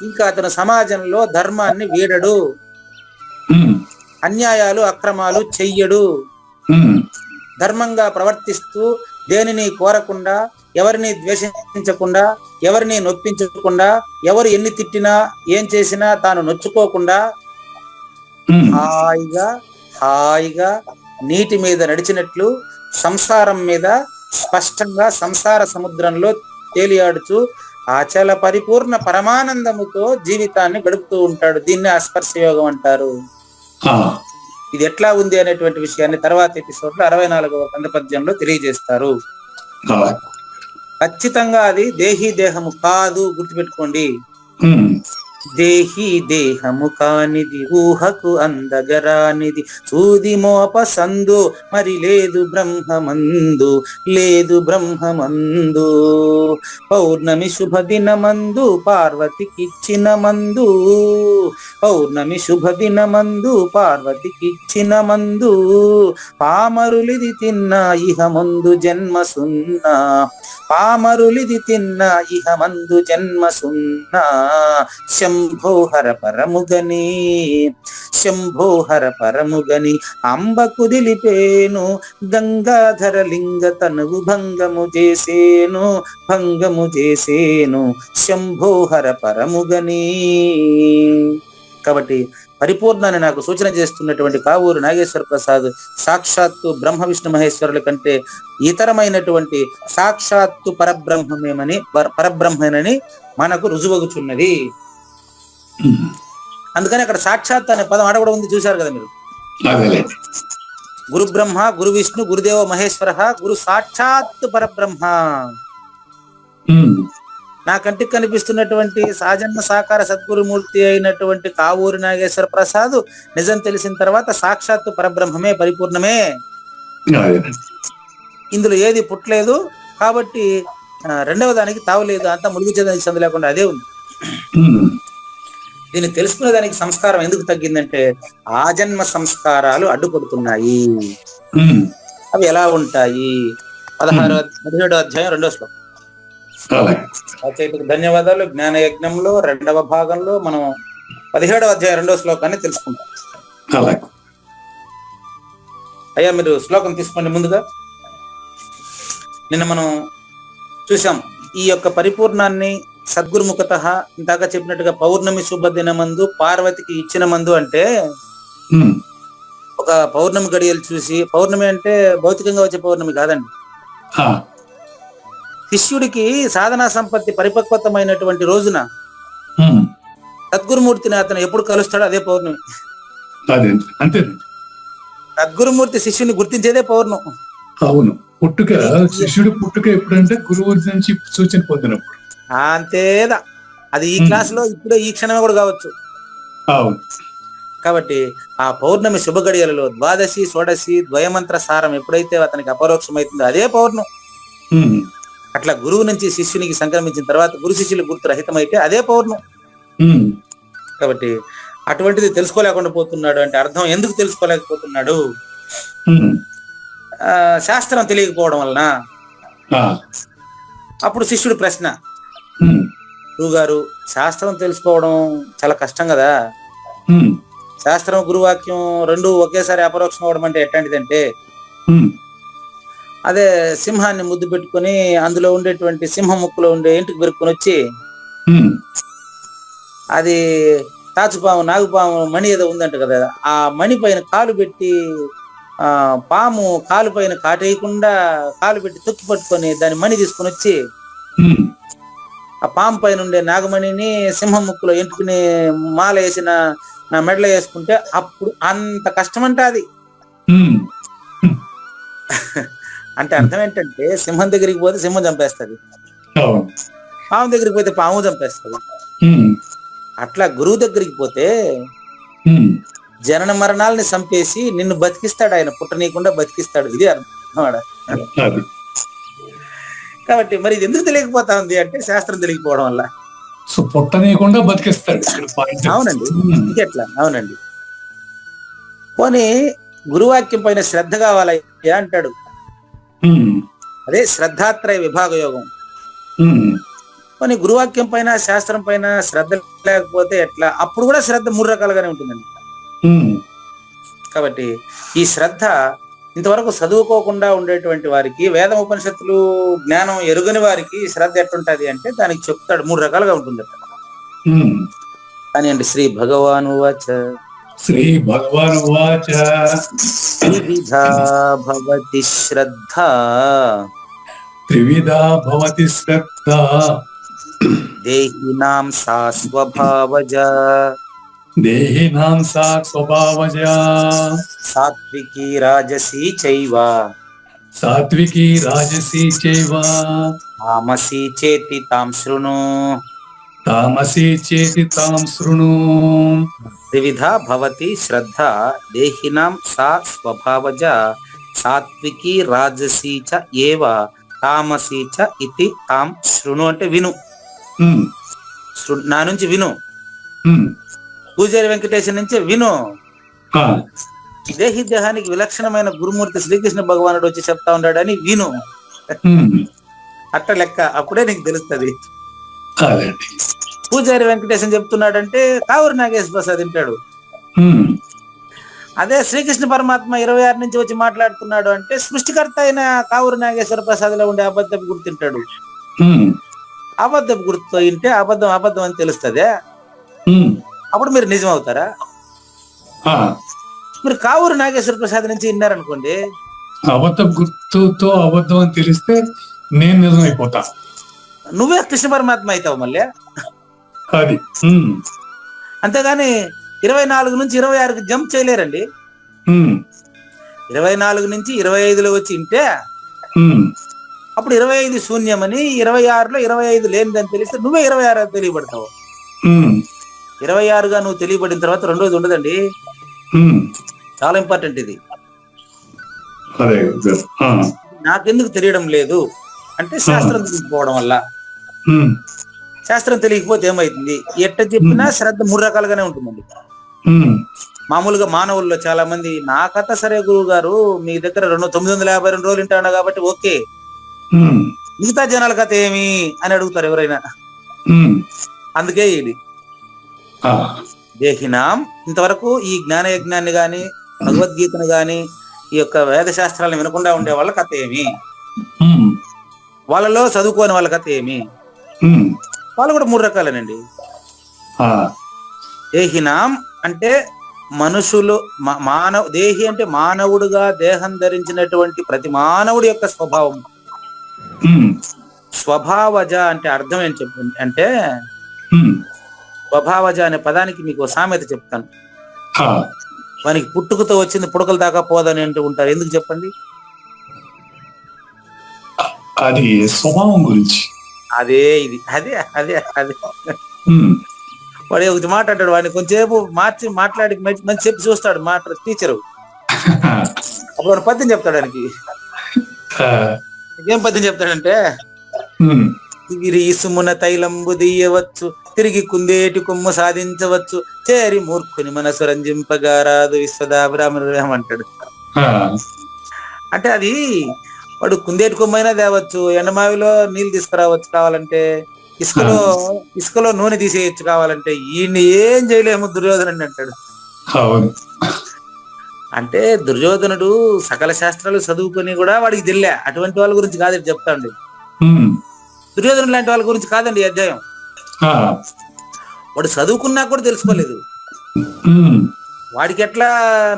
ఇంకా అతను సమాజంలో ధర్మాన్ని వీడడు, అన్యాయాలు అక్రమాలు చెయ్యడు. ధర్మంగా ప్రవర్తిస్తూ దేనిని కోరకుండా, ఎవరిని ద్వేషించకుండా, ఎవరిని నొప్పించకుండా, ఎవరు ఎన్ని తిట్టినా ఏం చేసినా తాను నొచ్చుకోకుండా హాయిగా నీటి మీద నడిచినట్లు సంసారం మీద స్పష్టంగా సంసార సముద్రంలో తేలియాడుచు అచల పరిపూర్ణ పరమానందముతో జీవితాన్ని గడుపుతూ ఉంటాడు. దీన్ని అస్పర్శ యోగం అంటారు. ఇది ఎట్లా ఉంది అనేటువంటి విషయాన్ని తర్వాత ఎపిసోడ్ లో 64వ కంద పద్యంలో తెలియజేస్తారు. ఖచ్చితంగా అది దేహీ దేహము కాదు, గుర్తుపెట్టుకోండి. దేహీ దేహము కానిది, ఊహకు అందగరానిది, సూది మోపసందు మరి లేదు బ్రహ్మమందు, లేదు బ్రహ్మమందు. పౌర్ణమి శుభదినమందు పార్వతికిచ్చిన మందు, పౌర్ణమి శుభదినమందు పార్వతికిచ్చిన మందు, పామరులిది తిన్నా ఇహ మందు జన్మ సున్నా, పామరులిది తిన్నా ఇహ మందు జన్మ సున్నా. శంభోహర పరముగని, శంభోహర పరముగని అంబ కుదిలిపేను, గంగాధర లింగ తనువు భంగము చేసేను, భంగము చేసేను. శంభోహర పరముగని. కాబట్టి పరిపూర్ణాన్ని నాకు సూచన చేస్తున్నటువంటి కావూరు నాగేశ్వర ప్రసాద్ సాక్షాత్తు బ్రహ్మ విష్ణు మహేశ్వరుల కంటే ఇతరమైనటువంటి సాక్షాత్తు పరబ్రహ్మేనని మనకు రుజువగుచున్నది. అందుకని అక్కడ సాక్షాత్ అనే పదం ఆడ కూడా ఉంది, చూశారు కదా మీరు. గురు బ్రహ్మ, గురు విష్ణు, గురుదేవ మహేశ్వర, గురు సాక్షాత్ పరబ్రహ్మ. నా కంటికి కనిపిస్తున్నటువంటి సాజన్మ సాకార సద్గురుమూర్తి అయినటువంటి కావూరి నాగేశ్వర ప్రసాద్ నిజం తెలిసిన తర్వాత సాక్షాత్తు పరబ్రహ్మమే, పరిపూర్ణమే. ఇందులో ఏది పుట్టలేదు కాబట్టి రెండవ దానికి తావులేదు, అంతా మునిగిచేదానికి సందు లేకుండా అదే ఉంది. దీన్ని తెలుసుకునే దానికి సంస్కారం ఎందుకు తగ్గిందంటే ఆజన్మ సంస్కారాలు అడ్డుపడుతున్నాయి. అవి ఎలా ఉంటాయి? 17వ అధ్యాయం 2వ శ్లోకం. ధన్యవాదాలు. జ్ఞాన యజ్ఞంలో 2వ భాగంలో మనం 17వ అధ్యాయం 2వ శ్లోకాన్ని తెలుసుకుంటాం. అయ్యా మీరు శ్లోకం తీసుకోండి ముందుగా. నిన్న మనం చూసాం ఈ యొక్క పరిపూర్ణాన్ని సద్గురుముఖత ఇందాక చెప్పినట్టుగా పౌర్ణమి శుభదినమందు పార్వతికి ఇచ్చిన మందు అంటే ఒక పౌర్ణమి గడియలు చూసి, పౌర్ణమి అంటే భౌతికంగా వచ్చే పౌర్ణమి కాదండి, శిష్యుడికి సాధనా సంపత్తి పరిపక్వతమైనటువంటి రోజున సద్గురుమూర్తిని అతను ఎప్పుడు కలుస్తాడో అదే పౌర్ణమి. సద్గురుమూర్తి శిష్యుని గుర్తించేదే పౌర్ణం. అవును, పుట్టుక శిష్యుడి పుట్టుక ఎప్పుడంటే గురువు నుంచి సూచన పొందినప్పుడు. అంతేదా, అది ఈ క్లాస్ లో ఇప్పుడే ఈ క్షణమే కూడా కావచ్చు. అవును. కాబట్టి ఆ పౌర్ణమి శుభ గడియలలో ద్వాదశి షోడశి ద్వయమంత్ర సారం ఎప్పుడైతే అతనికి అపరోక్షమవుతుందో అదే పౌర్ణం. అట్లా గురువు నుంచి శిష్యునికి సంక్రమించిన తర్వాత గురు శిష్యులు గుర్తు రహితమైతే అదే పౌర్ణం. కాబట్టి అటువంటిది తెలుసుకోలేకుండా పోతున్నాడు అంటే అర్థం ఎందుకు తెలుసుకోలేకపోతున్నాడు? శాస్త్రం తెలియకపోవడం వలన. అప్పుడు శిష్యుడు ప్రశ్న, గురువుగారు శాస్త్రం తెలుసుకోవడం చాలా కష్టం కదా, శాస్త్రం గురువాక్యం రెండు ఒకేసారి అపరోక్షం అవడం అంటే ఎట్లాంటిదంటే, అదే సింహాన్ని ముద్దు పెట్టుకొని అందులో ఉండేటువంటి సింహం ముక్కులో ఉండే ఇంటికి పెరుక్కొని వచ్చి అది తాచుపాము నాగుపాము మణి ఏదో ఉందంట కదా, ఆ మణి పైన కాలు పెట్టి పాము కాలు పైన కాటేయకుండా కాలు పెట్టి తొక్కి పట్టుకొని దాని మణి తీసుకొని వచ్చి ఆ పాము పైన ఉండే నాగమణిని సింహం ముక్కులో ఎంటుకుని మాల వేసిన నా మెడలో వేసుకుంటే అప్పుడు అంత కష్టం అంట అది. అంటే అర్థం ఏంటంటే సింహం దగ్గరికి పోతే సింహం చంపేస్తుంది, పాము దగ్గరికి పోతే పాము చంపేస్తుంది. అట్లా గురువు దగ్గరికి పోతే జనన మరణాలని చంపేసి నిన్ను బతికిస్తాడు ఆయన, పుట్టనీయకుండా బతికిస్తాడు. ఇది అర్థం. కాబట్టి మరి ఇది ఎందుకు తెలియకపోతా ఉంది అంటే శాస్త్రం తెలియకపోవడం వల్ల. సో పుట్టనీయకుండా బతికిస్తాడు. అవునండి, ఇంకెట్లా? అవునండి. పోనీ గురువాక్యం పైన శ్రద్ధ కావాలయ్యా అంటాడు. అదే శ్రద్ధాత్రయ విభాగ యోగం. పోనీ గురువాక్యం పైన శాస్త్రం పైన శ్రద్ధ లేకపోతే ఎట్లా? అప్పుడు కూడా శ్రద్ధ 3 రకాలుగానే ఉంటుందండి. కాబట్టి ఈ శ్రద్ధ ఇంతవరకు చదువుకోకుండా ఉండేటువంటి వారికి, వేద ఉపనిషత్తులు జ్ఞానం ఎరుగని వారికి శ్రద్ధ ఎట్లుంటది అంటే దానికి చెప్తాడు 3 రకాలుగా ఉంటుందట. కానీ అండి శ్రీ భగవాను వాచ త్రివిధా భవతి శ్రద్ధ దేహినాం సా స్వభావజా సాత్వికీ రాజసీ చైవ తామసీ చేతి తాం శృణు. త్రివిధా భవతి శ్రద్ధ దేహినాం సా స్వభావజా సాత్వికీ రాజసీ చ ఏవ తామసీ చ ఇతి తాం శృణు. అంటే విను, నా నుంచి విను, పూజారి వెంకటేశ్వర నుంచే విను. దేహానికి విలక్షణమైన గురుమూర్తి శ్రీకృష్ణ భగవానుడు వచ్చి చెప్తా ఉన్నాడని విను. అట్ట లెక్క, అప్పుడే నీకు తెలుస్తుంది. పూజారి వెంకటేశ్వర చెప్తున్నాడంటే కావూరు నాగేశ్వర ప్రసాద్ వింటాడు. అదే శ్రీకృష్ణ పరమాత్మ 26 నుంచి వచ్చి మాట్లాడుతున్నాడు అంటే సృష్టికర్త అయిన కావూరు నాగేశ్వర ప్రసాద్ లో ఉండే అబద్ధపు గుర్తు తింటాడు. అబద్ధపు గుర్తు వింటే అబద్ధం అని తెలుస్తుంది. అప్పుడు మీరు నిజం అవుతారా? మీరు కావూరు నాగేశ్వర ప్రసాద్ నుంచి విన్నారనుకోండి, అబద్ధపు గుర్తుతో అబద్ధం అని తెలిస్తే నేను నిజం అయిపోతా, నువ్వే కృష్ణ పరమాత్మ అవుతావు మళ్ళీ. అది అంతేగాని 24 నుంచి 26కి జంప్ చేయలేరండి. 24 నుంచి 25లో వచ్చి ఇంటే అప్పుడు 25 శూన్యమని, 26లో 25 లేనిదని తెలిస్తే నువ్వే 26 తెలియబడతావు. 26గా నువ్వు తెలియబడిన తర్వాత రెండోది ఉండదండి. చాలా ఇంపార్టెంట్ ఇది. నాకెందుకు తెలియడం లేదు అంటే శాస్త్రం తెలియకపోవడం వల్ల. శాస్త్రం తెలియకపోతే ఏమైతుంది? ఎట్ట చెప్పినా శ్రద్ధ 3 రకాలుగానే ఉంటుందండి. మామూలుగా మానవుల్లో చాలా మంది నా కథ సరే గురువు గారు మీ దగ్గర 952 రోజులు వింటాను కాబట్టి ఓకే, మిగతా జనాల కథ ఏమి అని అడుగుతారు ఎవరైనా. అందుకే ఇది దేహినాం. ఇంతవరకు ఈ జ్ఞాన యజ్ఞాన్ని గాని భగవద్గీతను గాని ఈ యొక్క వేద శాస్త్రాలను వినకుండా ఉండే వాళ్ళ కథ ఏమి, వాళ్ళలో చదువుకోని వాళ్ళ కథ ఏమి? వాళ్ళు కూడా 3 రకాలేనండి. దేహినాం అంటే మనుషులు, దేహి అంటే మానవుడుగా దేహం ధరించినటువంటి ప్రతి మానవుడి యొక్క స్వభావం. స్వభావజ అంటే అర్థం ఏం చెప్పండి అంటే, స్వభావజ అనే పదానికి మీకు సామెత చెప్తాను. మనకి పుట్టుకతో వచ్చింది పుడకల దాకా పోదని అంటూ ఉంటారు. ఎందుకు చెప్పండి? అది స్వభావం గురించి. అదే ఇది, అదే అదే అదే వాడు ఒక మాట అంటాడు, వాడిని కొంచెంసేపు మార్చి మాట్లాడి మంచి చెప్పి చూస్తాడు టీచరు. అప్పుడు వాడు పద్యం చెప్తాడు. దానికి ఏం పద్యం చెప్తాడంటే, ఇసుమున తైలంబు దియ్యవచ్చు తిరిగి కుందేటి కొమ్ము సాధించవచ్చు, చేరి మూర్ఖుని మనసు రంజింపగారాదు విశ్వదాభిరామ అంటాడు. ఆ, అంటే అది వాడు కుందేటి కొమ్మైనా తేవచ్చు, ఎండమావిలో నీళ్ళు తీసుకురావచ్చు కావాలంటే, ఇసుకలో నూనె తీసేయచ్చు కావాలంటే, ఈయన్ని ఏం చేయలేము దుర్యోధనుడు అంటాడు. అవును. అంటే దుర్యోధనుడు సకల శాస్త్రాలు చదువుకొని కూడా వాడికి తెలియలే. అటువంటి వాళ్ళ గురించి కాదు చెప్తాండి. ఉమ్, దుర్యోధనుడు లాంటి వాళ్ళ గురించి కాదండి ఈ అధ్యాయం. ఆ, వాడు చదువుకున్నా కూడా తెలుసుకోలేదు. ఉమ్, వాడికి ఎట్లా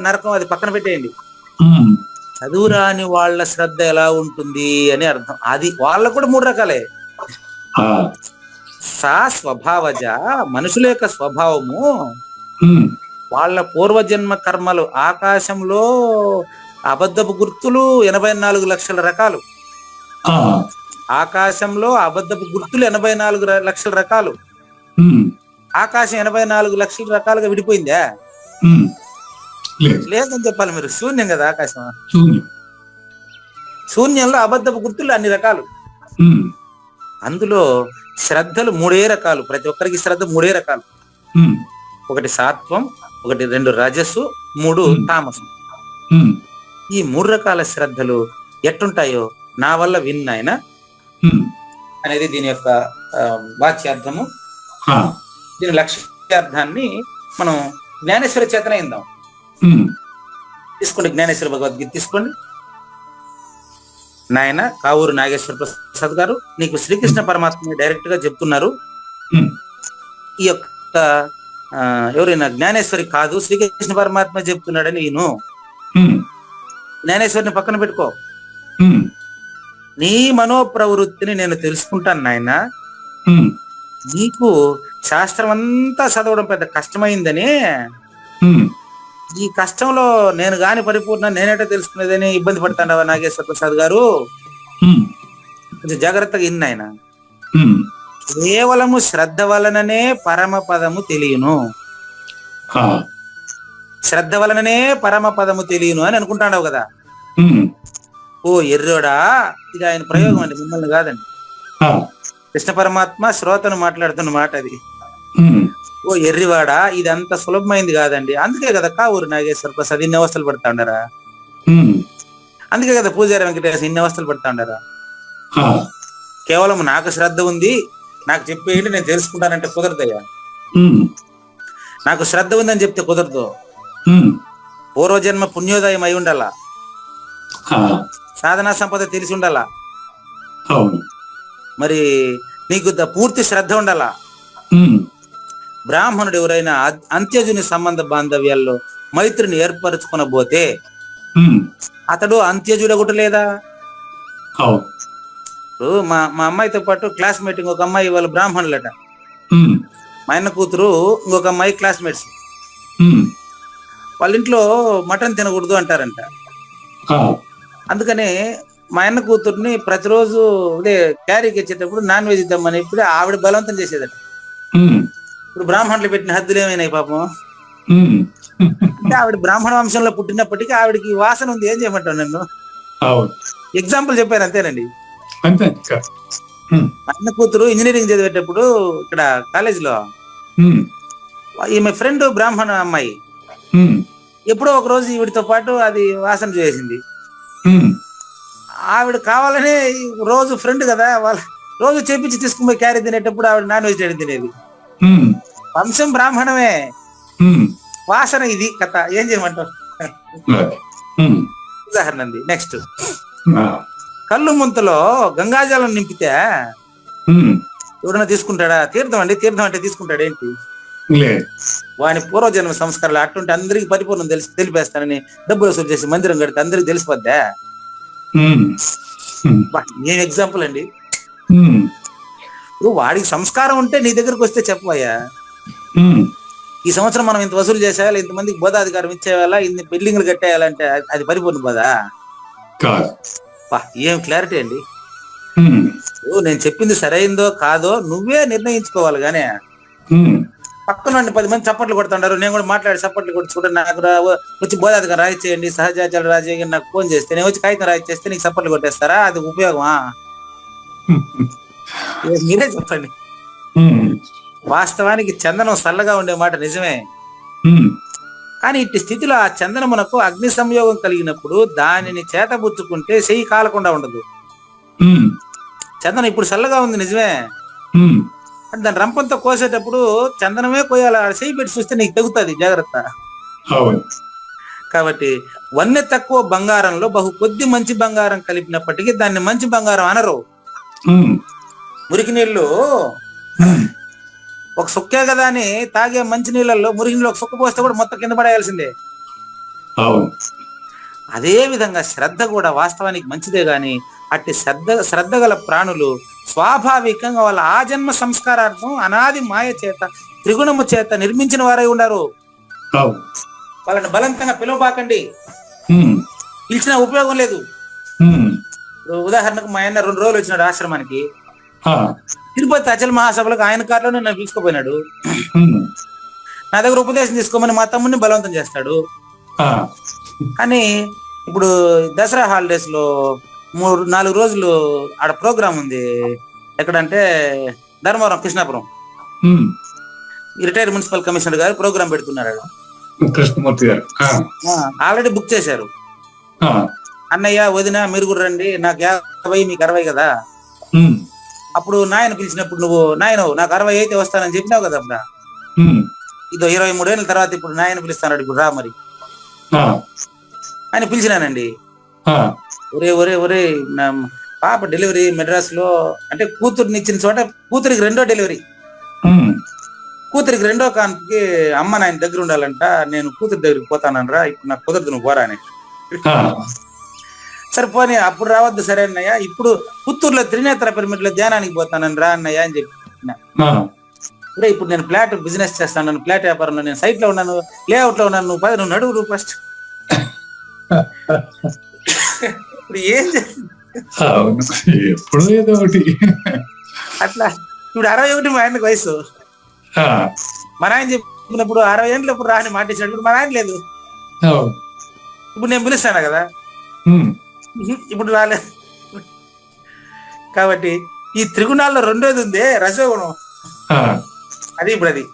నరకం అది పక్కన పెట్టేయండి. ఉమ్, చదువు రాని వాళ్ళ శ్రద్ధ ఎలా ఉంటుంది అని అర్థం. అది వాళ్ళకు కూడా 3 రకాలే. ఆ, సా స్వభావజ, మనుషుల యొక్క స్వభావము, ఉమ్, వాళ్ళ పూర్వజన్మ కర్మలు. ఆకాశంలో అబద్ధపు గుర్తులు 84 లక్షల రకాలు. ఆ, ఆకాశంలో అబద్ధపు గుర్తులు 84 లక్షల రకాలు. ఉమ్, ఆకాశం 84 లక్షల రకాలుగా విడిపోయిందా? ఉమ్, లేదు, లేదని చెప్పాలి మీరు. శూన్యం కదా ఆకాశం. శూన్యం. శూన్యంలో అబద్ధపు గుర్తులు అన్ని రకాలు. ఉమ్, అందులో శ్రద్ధలు 3 రకాలు. ప్రతి ఒక్కరికి శ్రద్ధ 3 రకాలు. ఉమ్, ఒకటి సాత్వం, 2 రజస్సు, 3 తామసం. ఉమ్, ఈ 3 రకాల శ్రద్ధలు ఎట్టుంటాయో నా వల్ల విన్నాయన ఉమ్, అనేది దీని యొక్క వాచ్యార్థము. ఆ, దీని లక్ష్యార్థాన్ని మనం జ్ఞానేశ్వర చేతన ఇందాం. ఉమ్, తీసుకోండి, జ్ఞానేశ్వర భగవద్గీత తీసుకోండి. నాయన కావూరు నాగేశ్వర ప్రసాద్ గారు, నీకు శ్రీకృష్ణ పరమాత్మ డైరెక్ట్ గా చెప్తున్నారు. ఉమ్, ఈ యొక్క ఎవరైనా జ్ఞానేశ్వరి కాదు, శ్రీకృష్ణ పరమాత్మ చెప్తున్నాడని ఈయను. ఉమ్, జ్ఞానేశ్వరిని పక్కన పెట్టుకో. ఉమ్, నీ మనోప్రవృత్తిని నేను తెలుసుకుంటాను నాయన. ఉమ్, నీకు శాస్త్రం అంతా చదవడం పెద్ద కష్టమైందని, ఉమ్, ఈ కష్టంలో నేను గాని పరిపూర్ణ నేనేటో తెలుసుకునేదని ఇబ్బంది పడతాండవా నాగేశ్వర ప్రసాద్ గారు? ఉమ్, కొంచెం జాగ్రత్తగా ఇన్ని ఆయన. ఉమ్, కేవలము శ్రద్ధ వలననే పరమ పదము తెలియను, ఆ, శ్రద్ధ వలననే పరమ పదము తెలియను అని అనుకుంటాండవు కదా. ఉమ్, ఓ ఎర్రోడా, ఇది ఆయన ప్రయోగం అండి, మిమ్మల్ని కాదండి. ఆ, కృష్ణ పరమాత్మ శ్రోతను మాట్లాడుతున్న మాట అది. ఉమ్, ఓ ఎర్రివాడా, ఇది అంత సులభమైంది కాదండి. అందుకే కదా కావూరు నాగేశ్వర ప్రసాద్ ఇన్ని అవస్థలు పడతా ఉండరా. ఉమ్, అందుకే కదా పూజారి వెంకటేశ్ ఇన్ని అవస్థలు పడతా ఉండరా. ఆ, కేవలం నాకు శ్రద్ధ ఉంది, నాకు చెప్పేయండి నేను తెలుసుకుంటానంటే కుదరదయ్యా. ఉమ్, నాకు శ్రద్ధ ఉందని చెప్తే కుదరదు. ఉమ్, పూర్వజన్మ పుణ్యోదయం అయి ఉండాలా, ఆ, సాధనా సంపద తెలిసి ఉండాలా, అవును. మరి నీకు పూర్తి శ్రద్ధ ఉండాలా. ఉమ్, బ్రాహ్మణుడు ఎవరైనా అంత్యజుని సంబంధ బాంధవ్యాల్లో మైత్రిని ఏర్పరచుకునబోతే ఉమ్, అతడు అంత్యజుడు ఒకటి లేదా? అవును. ఇప్పుడు మా అమ్మాయితో పాటు క్లాస్మేట్ ఇంకొక అమ్మాయి, వాళ్ళ బ్రాహ్మణులట. ఉమ్, మా అన్న కూతురు ఇంకొక అమ్మాయి క్లాస్మేట్స్. ఉమ్, వాళ్ళ ఇంట్లో మటన్ తినకూడదు అంటారంట. ఆ, అందుకనే మా అన్న కూతుర్ని ప్రతిరోజు అదే క్యారీకి వచ్చేటప్పుడు నాన్ వెజ్ ఇద్దామని ఇప్పుడు ఆవిడ బలవంతం చేసేదట. ఉమ్, ఇప్పుడు బ్రాహ్మణులు పెట్టిన హద్దులు ఏమైనాయి పాపం. ఉమ్, అంటే ఆవిడ బ్రాహ్మణ వంశంలో పుట్టినప్పటికీ ఆవిడకి వాసన ఉంది. ఏం చేయమంటావు నన్ను? అవును. ఎగ్జాంపుల్ చెప్పాను అంతేనండి. అంతే ఇంకా. ఉమ్, మా అన్న కూతురు ఇంజనీరింగ్ చదివేటప్పుడు ఇక్కడ కాలేజీలో ఉమ్, ఈమె ఫ్రెండ్ బ్రాహ్మణ అమ్మాయి ఉమ్, ఎప్పుడో ఒక రోజు ఈవిడితో పాటు అది వాసన చేసింది. ఉమ్, ఆవిడ కావాలనే రోజు ఫ్రెండ్ కదా, వాళ్ళ రోజు చేపించి తీసుకుపోయి క్యారీ తినేటప్పుడు ఆవిడ నాన్ వెజిటేరియన్ తినేది. ఉమ్, వంశం బ్రాహ్మణమే, ఉమ్, వాసన ఇది కథ. ఏం చేయమంటావు? ఓకే. ఉమ్, ఉదాహరణ అండి. నెక్స్ట్, ఆ, కళ్ళు ముంతలో గంగాజలం నింపితే ఉమ్, ఎవరైనా తీసుకుంటాడా? తీర్థం అండి, తీర్థం అంటే తీసుకుంటాడు ఏంటి? లేదు. వాని పూర్వజన్మ సంస్కారాలు అట్టుంటే అందరికి పరిపూర్ణం తెలిపేస్తానని డబ్బులు వసూలు చేసి మందిరం కడితే అందరికి తెలిసిపోద్దా? ఉమ్, ఉమ్, ఏం ఎగ్జాంపుల్ అండి. ఉమ్, ఇప్పుడు వాడికి సంస్కారం ఉంటే నీ దగ్గరకు వస్తే చెప్పవయ్యా, ఉమ్, ఈ సంవత్సరం మనం ఇంత వసూలు చేసేయాలి, ఇంతమందికి బోధాధికారం ఇచ్చేయాలా, ఇన్ని బిల్డింగ్లు కట్టేయాలంటే అది పరిపూర్ణ బోధా? కాదు. ఏం క్లారిటీ అండి. ఉమ్, నేను చెప్పింది సరైందో కాదో నువ్వే నిర్ణయించుకోవాలి. గానే ఉమ్, పక్కన 10 మంది చప్పట్లు కొడుతుంటారు, నేను కూడా మాట్లాడి చప్పట్లు కొట్టి చూడండి, నాకు వచ్చి బోధాధికారం రాయిచేయండి, సహజాచారాలు రాజేయండి, నాకు ఫోన్ చేస్తే నేను వచ్చి కాగితం రాయిచేస్తే నీకు చప్పట్లు కొట్టేస్తారా? అది ఉపయోగమా? మీరే చెప్పండి. ఉమ్. వాస్తవానికి చందనం చల్లగా ఉండే మాట నిజమే. ఉమ్, కానీ ఇట్టి స్థితిలో ఆ చందనమునకు అగ్ని సంయోగం కలిగినప్పుడు దానిని చేతబుచ్చుకుంటే చెయ్యి కాలకుండా ఉండదు. ఉమ్, చందనం ఇప్పుడు చల్లగా ఉంది నిజమే, ఉమ్, అంటే దాని రంపంతో కోసేటప్పుడు చందనమే కోయాలి. చెయ్యి పెట్టి చూస్తే నీకు తెగుతుంది, జాగ్రత్త. అవును. కాబట్టి వన్నె తక్కువ బంగారంలో బహు కొద్ది మంచి బంగారం కలిపినప్పటికీ దాన్ని మంచి బంగారం అనరు. ఉమ్, మురికి నీళ్లు ఉమ్, ఒక సుక్కే కదా అని తాగే మంచి నీళ్ళల్లో మురికి నీళ్ళు ఒక సుక్క పోస్తే కూడా మొత్తం కింద పడేయాల్సిందే. అవును. అదే విధంగా శ్రద్ధ కూడా వాస్తవానికి మంచిదే గాని అట్టి శ్రద్ధ గల ప్రాణులు స్వాభావికంగా వాళ్ళ ఆజన్మ సంస్కారార్థం అనాది మాయ చేత త్రిగుణము చేత నిర్మించిన వారై ఉన్నారు. అవును. వాళ్ళని బలవంతంగా పిలువబాకండి, ఉమ్, పిలిచిన ఉపయోగం లేదు. ఉమ్, ఇప్పుడు ఉదాహరణకు మా ఆయన 2 రోజులు వచ్చినాడు ఆశ్రమానికి. ఆ, తిరుపతి అచల మహాసభలకు ఆయన కారులోనే నన్ను పిలుచుకుపోయినాడు. ఉమ్, నా దగ్గర ఉపదేశం తీసుకోమని మా తమ్ముడిని బలవంతం చేస్తాడు. ఆ, కానీ ఇప్పుడు దసరా హాలిడేస్ లో 3-4 రోజులు ఆడ ప్రోగ్రామ్ ఉంది. ఎక్కడంటే ధర్మవరం కృష్ణాపురం. ఉమ్, రిటైర్డ్ మున్సిపల్ కమిషనర్ గారు ప్రోగ్రామ్ పెడుతున్నాడు. కృష్ణమూర్తి గారు. ఆ, ఆల్రెడీ బుక్ చేశారు. ఆ, అన్నయ్య వదిన మీరు కూడా రండి, నాకు 50 మీకు 60 కదా. ఉమ్, అప్పుడు నాయన పిలిచినప్పుడు నువ్వు నాయన నాకు 60 అయితే వస్తానని చెప్పినావు కదా. అప్పుడు ఉమ్, ఇదో 23 ఏళ్ళ తర్వాత ఇప్పుడు నాయన పిలుస్తాడు, ఇప్పుడు రా మరి ఆ, అని పిలిచినానండి. ఆ, ఒరే ఒరే ఒరే నా పాప డెలివరీ మెడ్రాస్ లో, అంటే కూతుర్ని ఇచ్చిన చోట కూతురికి 2వ డెలివరీ. ఉమ్, కూతురికి 2వ కాన్పుకి అమ్మ నాయన దగ్గర ఉండాలంట. నేను కూతురి దగ్గరికి పోతానరా, ఇప్పుడు నాకు కుదరదు, నువ్వు పోరా అని. ఆ, సరే పోనీ అప్పుడు రావద్దు, సరే అన్నయ్య, ఇప్పుడు పుత్తూరులో త్రినేత్ర పిరమిడ్ లో ధ్యానానికి పోతానని రా అన్నయ్య అని చెప్పి. ఆ, ఇప్పుడు నేను ఫ్లాట్ బిజినెస్ చేస్తాను, ఫ్లాట్ వ్యాపారంలో నేను సైట్ లో ఉన్నాను, లేఅవుట్ లో ఉన్నాను, నువ్వు నడువు నువ్వు ఫస్ట్. ఇప్పుడు ఏం అవును. ఎప్పుడు ఏదో ఒకటి. అట్లా ఇప్పుడు 61 మా ఆయనకు వయసు. ఆ, మా నాయన చెప్పినప్పుడు 60 ఏళ్ళు ఇప్పుడు రాని మాట ఇచ్చాడు. ఇప్పుడు మా నాయన లేదు, అవును. ఇప్పుడు నేను పిలుస్తాను కదా, ఉమ్, ఇప్పుడు రాలేదు. కాబట్టి ఈ త్రిగుణాల్లో 2వది ఉంది, రజోగుణం. ఆ, అది ఇప్పుడు అది.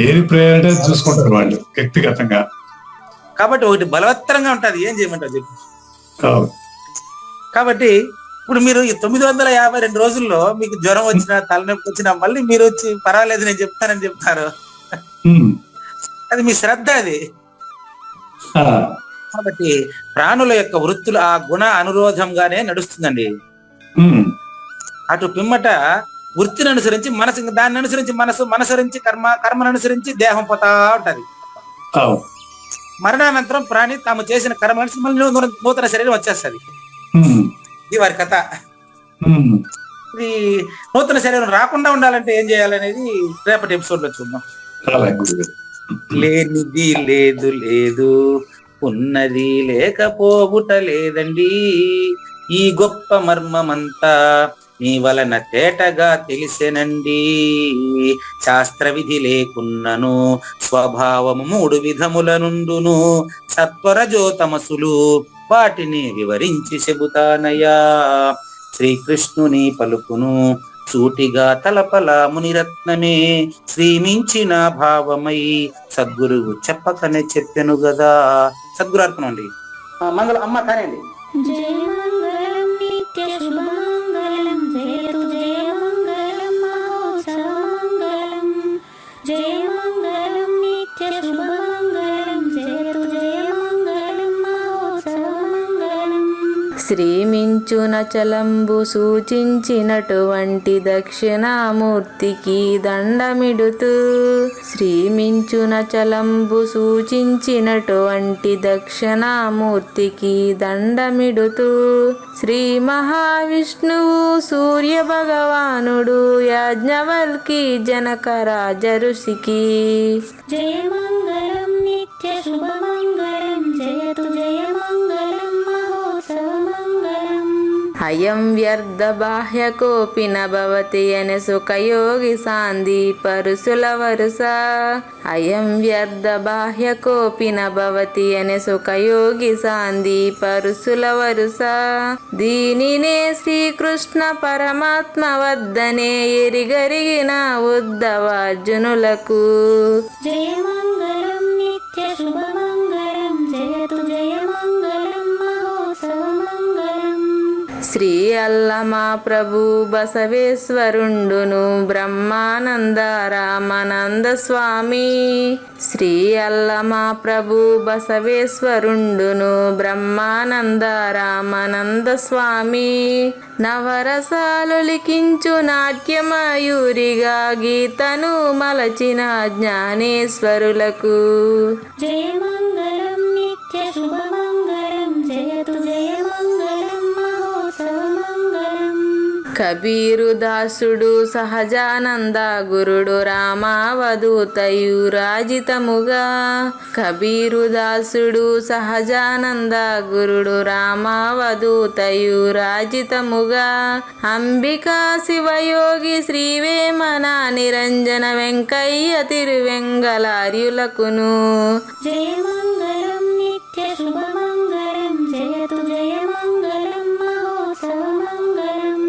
ఏది ప్రయారిటీ చూసుకుంటారు వాళ్ళు వ్యక్తిగతంగా. కాబట్టి ఒకటి బలవత్తరంగా ఉంటది, ఏం చేయమంటారు చెప్పి. అవును. కాబట్టి ఇప్పుడు మీరు ఈ 952 రోజుల్లో మీకు జ్వరం వచ్చినా తలనొప్పి వచ్చినా మళ్ళీ మీరు వచ్చి పర్వాలేదు నేను చెప్తానని చెప్తారు. ఉమ్, అది మీ శ్రద్ధ అది. ఆ, కాబట్టి ప్రాణుల యొక్క వృత్తులు ఆ గుణ అనురోధంగానే నడుస్తుందండి. ఉమ్, అటు పిమ్మట వృత్తిని అనుసరించి మనసు, దాన్ని అనుసరించి మనసరించి కర్మను అనుసరించి దేహం పోతా ఉంటది. అవును. మరణానంతరం ప్రాణి తాము చేసిన కర్మ అనుసరించి మళ్ళీ నూతన శరీరం వచ్చేస్తుంది. ఉమ్, ఇది వారి కథ. ఉమ్, ఇది నూతన శరీరం రాకుండా ఉండాలంటే ఏం చేయాలనేది రేపటి ఎపిసోడ్ లో చూద్దాం. అలాగే గురుగారు. లేనిది లేదు లేదు, ఉన్నది లేకపోవుట లేదండి, ఈ గొప్ప మర్మమంతా నీ వలన తేటగా తెలిసెనండి. శాస్త్ర విధి లేకున్నను స్వభావము 3 విధముల నుండును, సత్వరజోతమసులు వాటిని వివరించి చెబుతానయ్యా. శ్రీకృష్ణుని పలుకును సూటిగా తలపల మునిరత్నమే, శ్రీమించిన భావమై సద్గురువు చెప్పకనే చెప్పెను గదా. సద్గురు అర్పణ అండి. మంగళం అమ్మ కానివ్వండి. జయ మంగళం నిత్య శుభమంగళం, జయతు జయ మంగళం మహోత్సవ మంగళం. జయ మంగళం నిత్య శుభమంగళం, జయతు జయ మంగళం మహోత్సవ మంగళం. శ్రీమించున చలంబు సూచించినటువంటి దక్షిణామూర్తికి దండమిడుతూ, శ్రీమించున చలంబు సూచించినటువంటి దక్షిణామూర్తికి దండమిడుతూ, శ్రీ మహావిష్ణువు సూర్య భగవానుడు యాజ్ఞవల్కి జనక రాజ ఋషికి. జయ మంగళం నిత్య శుభమంగళం, జయతు జయ మంగళం మహోత్సవ మంగళం. అయం వ్యర్థ బాహ్య కోపి న భవతి అనే సుఖయోగి సాందీప ఋషుల వరుస. అయం వ్యర్థ బాహ్య కోపి న భవతి అనే సుఖయోగి సాందీప ఋషుల వరుస. దీనినే శ్రీకృష్ణ పరమాత్మ వద్దనే ఎరిగరిగిన ఉద్ధవార్జునులకు. జయమంగళం నిత్య శుభమంగళం జయతు జయమంగళం మహోత్సవమంగళం. శ్రీ అల్లమా ప్రభు బసవేశ్వరుండును బ్రహ్మానంద రామానంద స్వామి. శ్రీ అల్లమా ప్రభు బసవేశ్వరుండును బ్రహ్మానంద రామానంద స్వామి. నవరసాలు లిఖించు నాట్యమయూరిగా గీతను మలచిన జ్ఞానేశ్వరులకు. జయమంగళం నిత్య శుభమంగళం జయతు జయమంగళం మహోత్సవమంగళం. కబీరు దాసుడు సహజానంద గురుడు రామావధూతయురాజితముగా. కబీరు దాసుడు సహజానంద గురుడు రామావధూతయురాజితముగా. అంబికా శివయోగి శ్రీవేమన నిరంజన వెంకయ్య తిరువెంగళార్యులకును. జయమంగళం నిత్య శుభమంగళం జయతు జయమంగళం మహోత్సవమంగళం.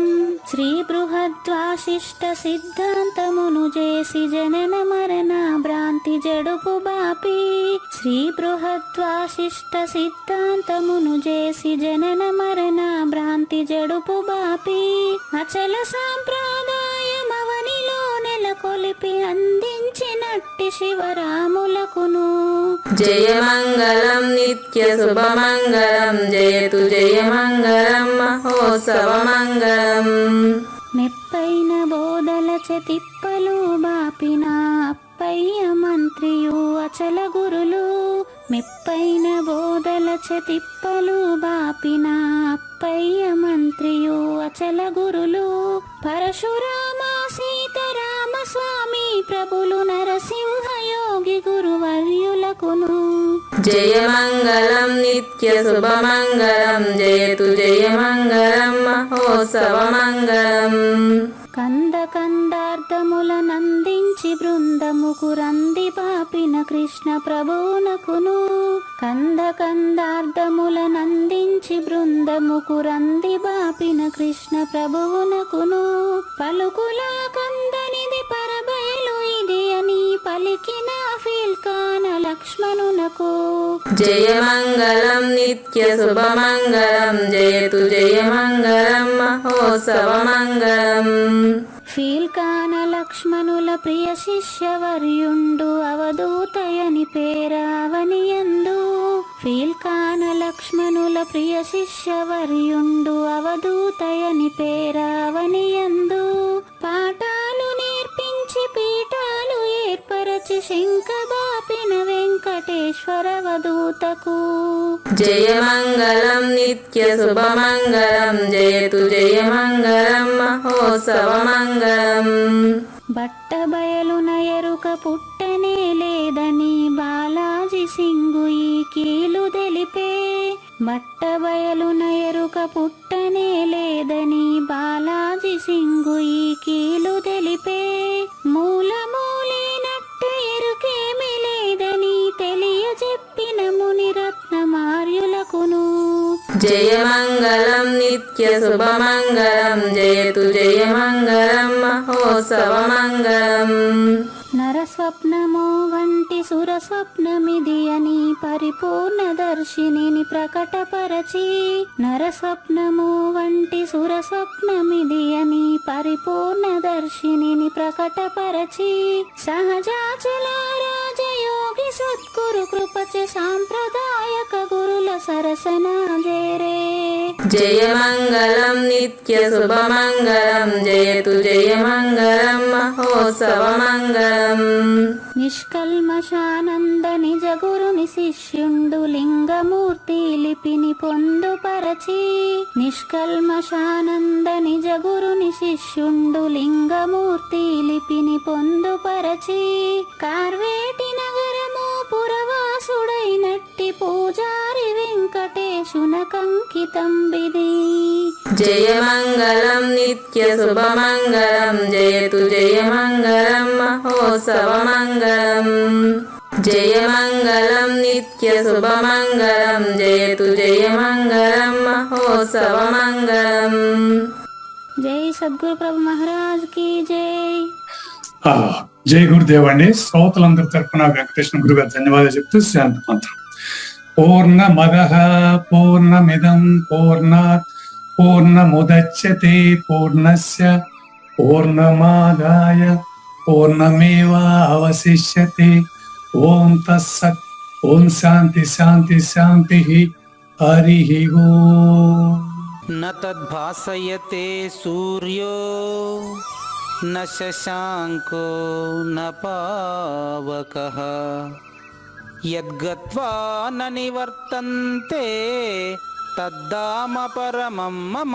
శ్రీ బృహద్వాసిష్ట సిద్ధాంతమును చేసి జనన మరణ భ్రాంతి జడుపు బాపి. శ్రీ బృహద్వాసిష్ట సిద్ధాంతమును చేసి జనన మరణ భ్రాంతి జడుపు బాపి. అచల సాంప్రదాయమవనిలో నెలకొలిపి అందించినట్టి శివరాములకును. జయమంగళం నిత్య శుభమంగళం జయతు జయమంగళం మహోత్సవమంగళం. మెప్పైన బోధల తిప్పలు బాపిన అప్పయ్య మంత్రియు అచల గురులు. మెప్పైన బోధల తిప్పలు బాపిన అప్పయ్య మంత్రియు అచల గురులు. పరశురామ సీతారామ స్వామి ప్రభులు నరసింహయోగి గురువర్యులకును. జయమంగళం నిత్య శుభమంగళం జయతు జయమంగళం మహోత్సవమంగళం. కంద కందార్థముల నందించి బృందముకు రంది పాపిన కృష్ణ ప్రభువునకును. కంద కందార్థముల నందించి బృందముకు రంది బాపిన కృష్ణ ప్రభువునకును. పలుకులా కందనిది పరబయలు ఇది అని పలికిన ఫీల్కాన లక్ష్మణునకు. జయమంగళం నిత్య శుభమంగళం జయతు జయమంగళం మహోత్సవమంగళం. ఫీల్కాన లక్ష్మణుల ప్రియ శిష్యవర్యుండు అవధూతయని పేరావనియందు. ఫీల్కాన లక్ష్మణుల ప్రియ శిష్యవర్యుండు అవధూతయని పేరావనియందు. పాఠాలు నేర్పించి పీఠాలు ఏర్పరచి శంఖబాపిన వెంకటేశ్వర వధూతకు. జయమంగళం నిత్య శుభమంగళం జయతు జయమంగళం మహోత్సవమంగళం. బట్ట బయలున ఎరుక పుట్టనే లేదని బాలాజీ సింగు ఈ కీలు తెలిపే. బట్ట బయలున ఎరుక పుట్టనే లేదని బాలాజీ సింగు ఈ కీలు తెలిపే. మూలమూలేనట్ట ఎరుకేమి లేదని తెలియజెప్పిన మునిరత్నమార్యులకును. జయమంగళం నిత్య శుభమంగళం జయతు జయమంగళం మహోత్సవమంగళం. నరస్వప్నము వంటి సురస్వప్నమిది అని పరిపూర్ణ దర్శినిని ప్రకటపరచి. నరస్వప్నము వంటి సురస్వప్నమిది అని పరిపూర్ణ దర్శినిని ప్రకటపరచి. సహజాచల రాజయోగి సద్గురు కృపచే సాంప్రదాయక గురుల సరసన జేరే. జయమంగళం నిత్య శుభమంగళం జయతు జయమంగళం మహోత్సవమంగళం. నిష్కల్మషానంద నిజ గురుని శిష్యుండు లింగమూర్తి లిపిని పొందుపరచి. నిష్కల్మషానంద నిజ గురుని శిష్యుండు లింగమూర్తి లిపిని పొందుపరచి. కార్వేటి నగరము పురవాసుడైనట్టి పూజారి వెంకటేశ శునకంకితం విధి. జయమంగళం నిత్య శుభమంగళం జయతు జయమంగళం మహోత్సవమంగళం. జయమంగళం నిత్య శుభమంగళం జయతు జయమంగళం మహోత్సవమంగళం. జై సద్గురు ప్రభు మహారాజ్ కి జై. జై గురుదేవ్ అండి. శ్రోతలందరి తరపున వెంకటేశ్వర గురు గారు ధన్యవాదాలు చెప్తూ శాంతి మంత్రం. పూర్ణమద పూర్ణమిదం పూర్ణాత్ పూర్ణముదచ్యతే పూర్ణస్య పూర్ణమాదాయ పూర్ణమేవావశిష్యతే. ఓం తత్సత్. ఓం శాంతి శాంతి శాంతి. హరి ఓం. న తద్భాసయతే సూర్యో న శశాంకో న పావకః యద్గత్వా న నివర్తంతే తద్ధామ పరమం మమ.